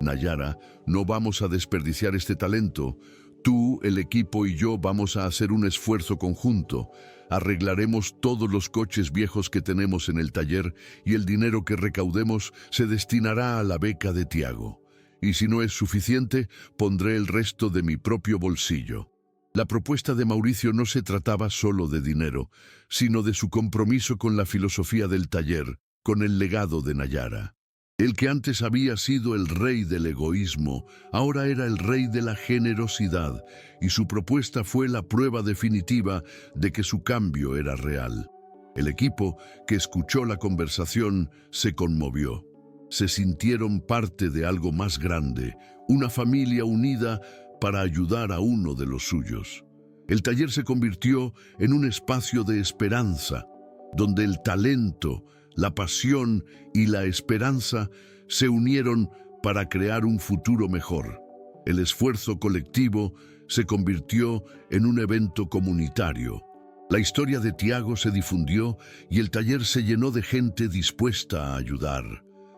«Nayara, no vamos a desperdiciar este talento. Tú, el equipo y yo vamos a hacer un esfuerzo conjunto. Arreglaremos todos los coches viejos que tenemos en el taller y el dinero que recaudemos se destinará a la beca de Tiago. y si no es suficiente, pondré el resto de mi propio bolsillo. La propuesta de Mauricio no se trataba solo de dinero, sino de su compromiso con la filosofía del taller, con el legado de Nayara. El que antes había sido el rey del egoísmo, ahora era el rey de la generosidad, y su propuesta fue la prueba definitiva de que su cambio era real. El equipo, que escuchó la conversación, se conmovió. Se sintieron parte de algo más grande, una familia unida para ayudar a uno de los suyos. El taller se convirtió en un espacio de esperanza, donde el talento, la pasión y la esperanza se unieron para crear un futuro mejor. El esfuerzo colectivo se convirtió en un evento comunitario. La historia de Tiago se difundió y el taller se llenó de gente dispuesta a ayudar.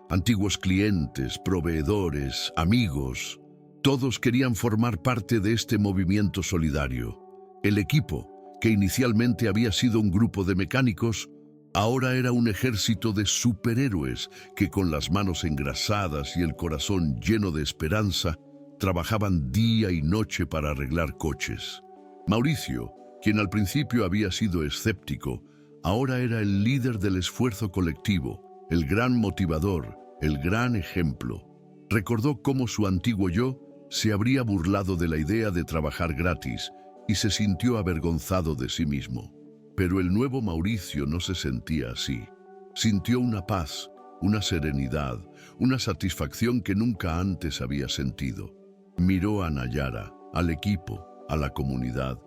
Antiguos clientes, proveedores, amigos, todos querían formar parte de este movimiento solidario. El equipo, que inicialmente había sido un grupo de mecánicos, ahora era un ejército de superhéroes que con las manos engrasadas y el corazón lleno de esperanza, trabajaban día y noche para arreglar coches. Mauricio, quien al principio había sido escéptico, ahora era el líder del esfuerzo colectivo, el gran motivador, el gran ejemplo. Recordó cómo su antiguo yo se habría burlado de la idea de trabajar gratis y se sintió avergonzado de sí mismo. Pero el nuevo Mauricio no se sentía así. Sintió una paz, una serenidad, una satisfacción que nunca antes había sentido. Miró a Nayara, al equipo, a la comunidad,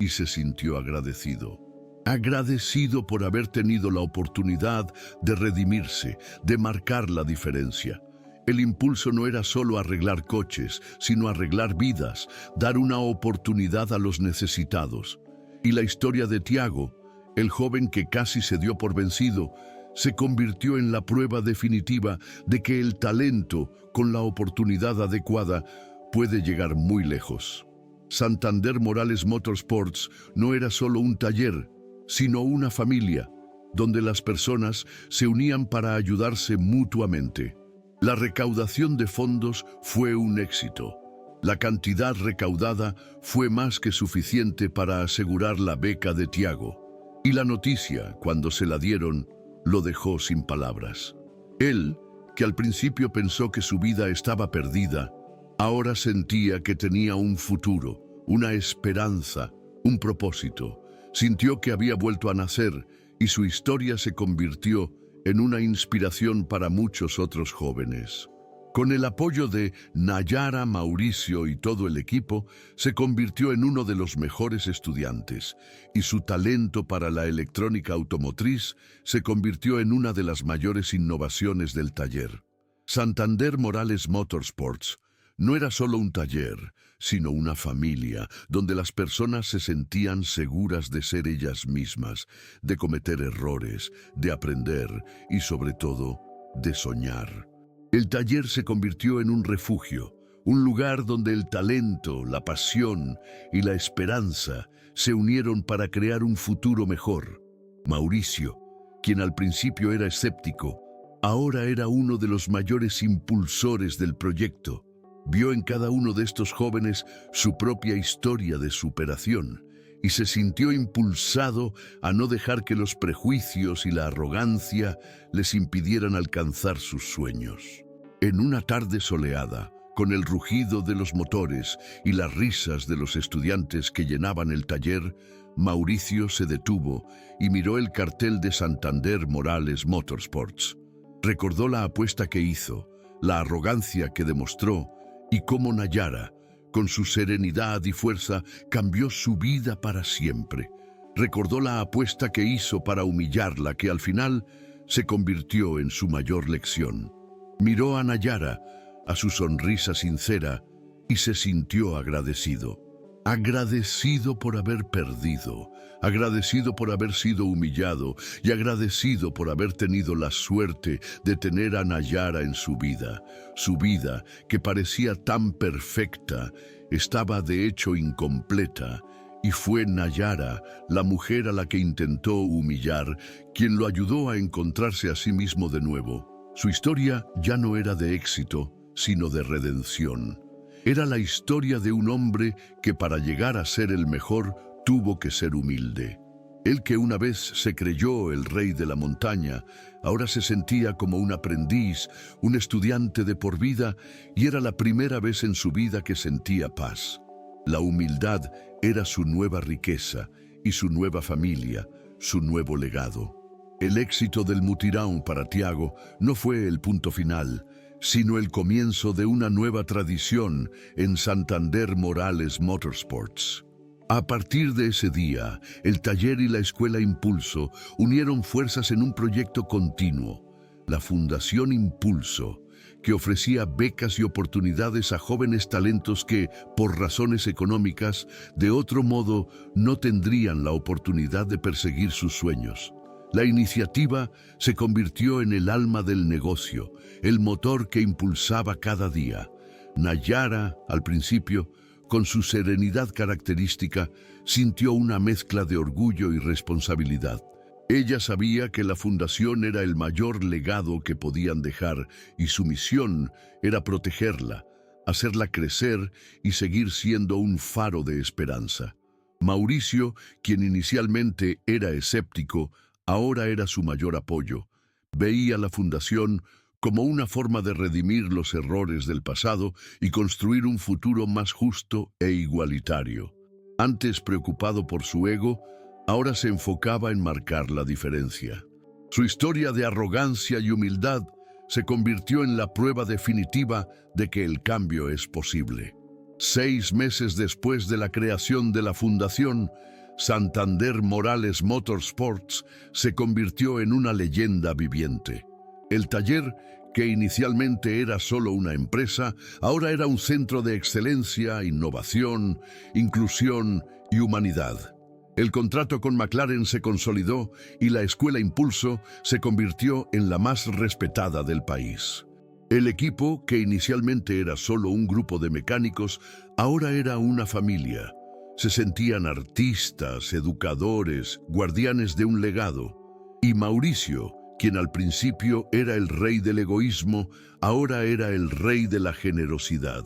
y se sintió agradecido. Agradecido por haber tenido la oportunidad de redimirse, de marcar la diferencia. El impulso no era solo arreglar coches, sino arreglar vidas, dar una oportunidad a los necesitados. Y la historia de Tiago, el joven que casi se dio por vencido, se convirtió en la prueba definitiva de que el talento, con la oportunidad adecuada, puede llegar muy lejos. Santander Morales Motorsports no era solo un taller, sino una familia, donde las personas se unían para ayudarse mutuamente. La recaudación de fondos fue un éxito. La cantidad recaudada fue más que suficiente para asegurar la beca de Tiago. Y la noticia, cuando se la dieron, lo dejó sin palabras. Él, que al principio pensó que su vida estaba perdida, ahora sentía que tenía un futuro, una esperanza, un propósito. Sintió que había vuelto a nacer y su historia se convirtió en una inspiración para muchos otros jóvenes. Con el apoyo de Nayara, Mauricio y todo el equipo, se convirtió en uno de los mejores estudiantes, y su talento para la electrónica automotriz se convirtió en una de las mayores innovaciones del taller. Santander Morales Motorsports no era solo un taller, sino una familia, donde las personas se sentían seguras de ser ellas mismas, de cometer errores, de aprender y, sobre todo, de soñar. El taller se convirtió en un refugio, un lugar donde el talento, la pasión y la esperanza se unieron para crear un futuro mejor. Mauricio, quien al principio era escéptico, ahora era uno de los mayores impulsores del proyecto. Vio en cada uno de estos jóvenes su propia historia de superación y se sintió impulsado a no dejar que los prejuicios y la arrogancia les impidieran alcanzar sus sueños. En una tarde soleada, con el rugido de los motores y las risas de los estudiantes que llenaban el taller, Mauricio se detuvo y miró el cartel de Santander Morales Motorsports. Recordó la apuesta que hizo, la arrogancia que demostró y cómo Nayara, con su serenidad y fuerza, cambió su vida para siempre. Recordó la apuesta que hizo para humillarla, que al final se convirtió en su mayor lección. Miró a Nayara, a su sonrisa sincera, y se sintió agradecido. Agradecido por haber perdido, agradecido por haber sido humillado y agradecido por haber tenido la suerte de tener a Nayara en su vida. Su vida, que parecía tan perfecta, estaba de hecho incompleta, y fue Nayara, la mujer a la que intentó humillar, quien lo ayudó a encontrarse a sí mismo de nuevo. Su historia ya no era de éxito, sino de redención. Era la historia de un hombre que para llegar a ser el mejor tuvo que ser humilde. Él que una vez se creyó el rey de la montaña, ahora se sentía como un aprendiz, un estudiante de por vida, y era la primera vez en su vida que sentía paz. La humildad era su nueva riqueza y su nueva familia, su nuevo legado. El éxito del mutirão para Tiago no fue el punto final, sino el comienzo de una nueva tradición en Santander Morales Motorsports. A partir de ese día, el taller y la escuela Impulso unieron fuerzas en un proyecto continuo, la Fundación Impulso, que ofrecía becas y oportunidades a jóvenes talentos que, por razones económicas, de otro modo no tendrían la oportunidad de perseguir sus sueños. La iniciativa se convirtió en el alma del negocio, el motor que impulsaba cada día. Nayara, al principio, con su serenidad característica, sintió una mezcla de orgullo y responsabilidad. Ella sabía que la fundación era el mayor legado que podían dejar y su misión era protegerla, hacerla crecer y seguir siendo un faro de esperanza. Mauricio, quien inicialmente era escéptico, ahora era su mayor apoyo. Veía la fundación como una forma de redimir los errores del pasado y construir un futuro más justo e igualitario. Antes preocupado por su ego, ahora se enfocaba en marcar la diferencia. Su historia de arrogancia y humildad se convirtió en la prueba definitiva de que el cambio es posible. 6 meses después de la creación de la fundación, Santander Morales Motorsports se convirtió en una leyenda viviente. El taller, que inicialmente era solo una empresa, ahora era un centro de excelencia, innovación, inclusión y humanidad. El contrato con McLaren se consolidó y la Escuela Impulso se convirtió en la más respetada del país. El equipo, que inicialmente era solo un grupo de mecánicos, ahora era una familia. Se sentían artistas, educadores, guardianes de un legado. Y Mauricio, quien al principio era el rey del egoísmo, ahora era el rey de la generosidad.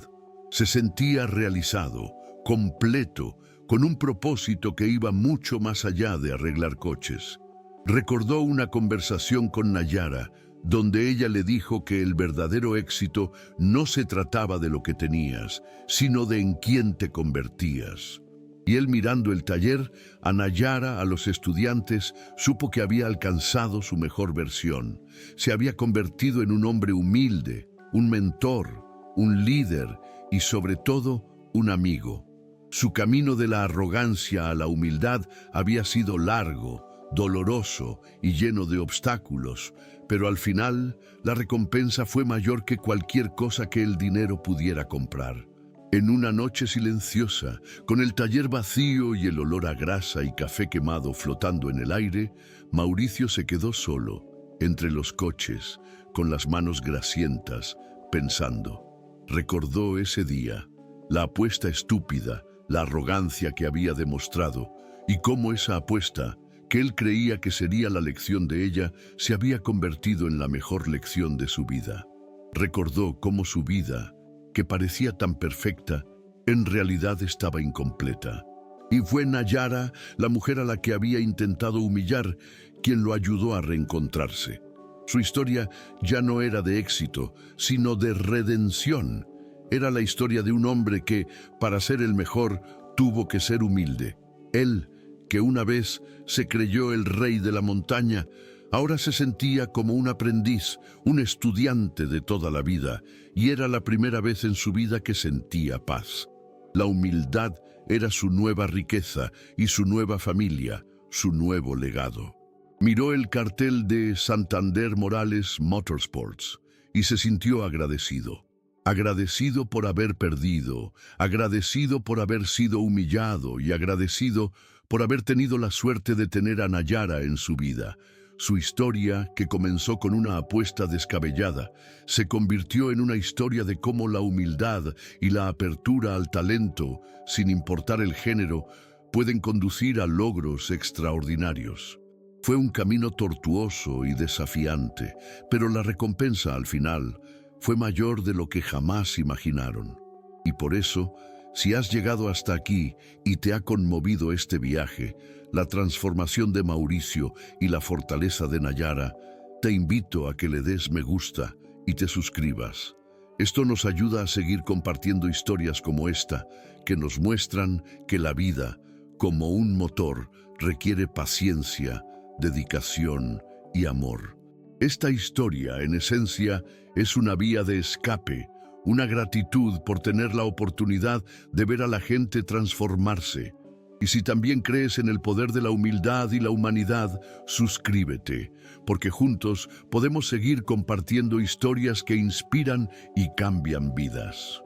Se sentía realizado, completo, con un propósito que iba mucho más allá de arreglar coches. Recordó una conversación con Nayara, donde ella le dijo que el verdadero éxito no se trataba de lo que tenías, sino de en quién te convertías. Y él, mirando el taller, a Nayara, a los estudiantes, supo que había alcanzado su mejor versión. Se había convertido en un hombre humilde, un mentor, un líder y sobre todo un amigo. Su camino de la arrogancia a la humildad había sido largo, doloroso y lleno de obstáculos, pero al final la recompensa fue mayor que cualquier cosa que el dinero pudiera comprar. En una noche silenciosa, con el taller vacío y el olor a grasa y café quemado flotando en el aire, Mauricio se quedó solo, entre los coches, con las manos grasientas, pensando. Recordó ese día, la apuesta estúpida, la arrogancia que había demostrado, y cómo esa apuesta, que él creía que sería la lección de ella, se había convertido en la mejor lección de su vida. Recordó cómo su vida, que parecía tan perfecta, en realidad estaba incompleta. Y fue Nayara, la mujer a la que había intentado humillar, quien lo ayudó a reencontrarse. Su historia ya no era de éxito, sino de redención. Era la historia de un hombre que, para ser el mejor, tuvo que ser humilde. Él, que una vez se creyó el rey de la montaña, ahora se sentía como un aprendiz, un estudiante de toda la vida, y era la primera vez en su vida que sentía paz. La humildad era su nueva riqueza y su nueva familia, su nuevo legado. Miró el cartel de Santander Morales Motorsports y se sintió agradecido. Agradecido por haber perdido, agradecido por haber sido humillado y agradecido por haber tenido la suerte de tener a Nayara en su vida. Su historia, que comenzó con una apuesta descabellada, se convirtió en una historia de cómo la humildad y la apertura al talento, sin importar el género, pueden conducir a logros extraordinarios. Fue un camino tortuoso y desafiante, pero la recompensa al final fue mayor de lo que jamás imaginaron. Y por eso, si has llegado hasta aquí y te ha conmovido este viaje, la transformación de Mauricio y la fortaleza de Nayara, te invito a que le des me gusta y te suscribas. Esto nos ayuda a seguir compartiendo historias como esta, que nos muestran que la vida, como un motor, requiere paciencia, dedicación y amor. Esta historia, en esencia, es una vía de escape, una gratitud por tener la oportunidad de ver a la gente transformarse. Y si también crees en el poder de la humildad y la humanidad, suscríbete, porque juntos podemos seguir compartiendo historias que inspiran y cambian vidas.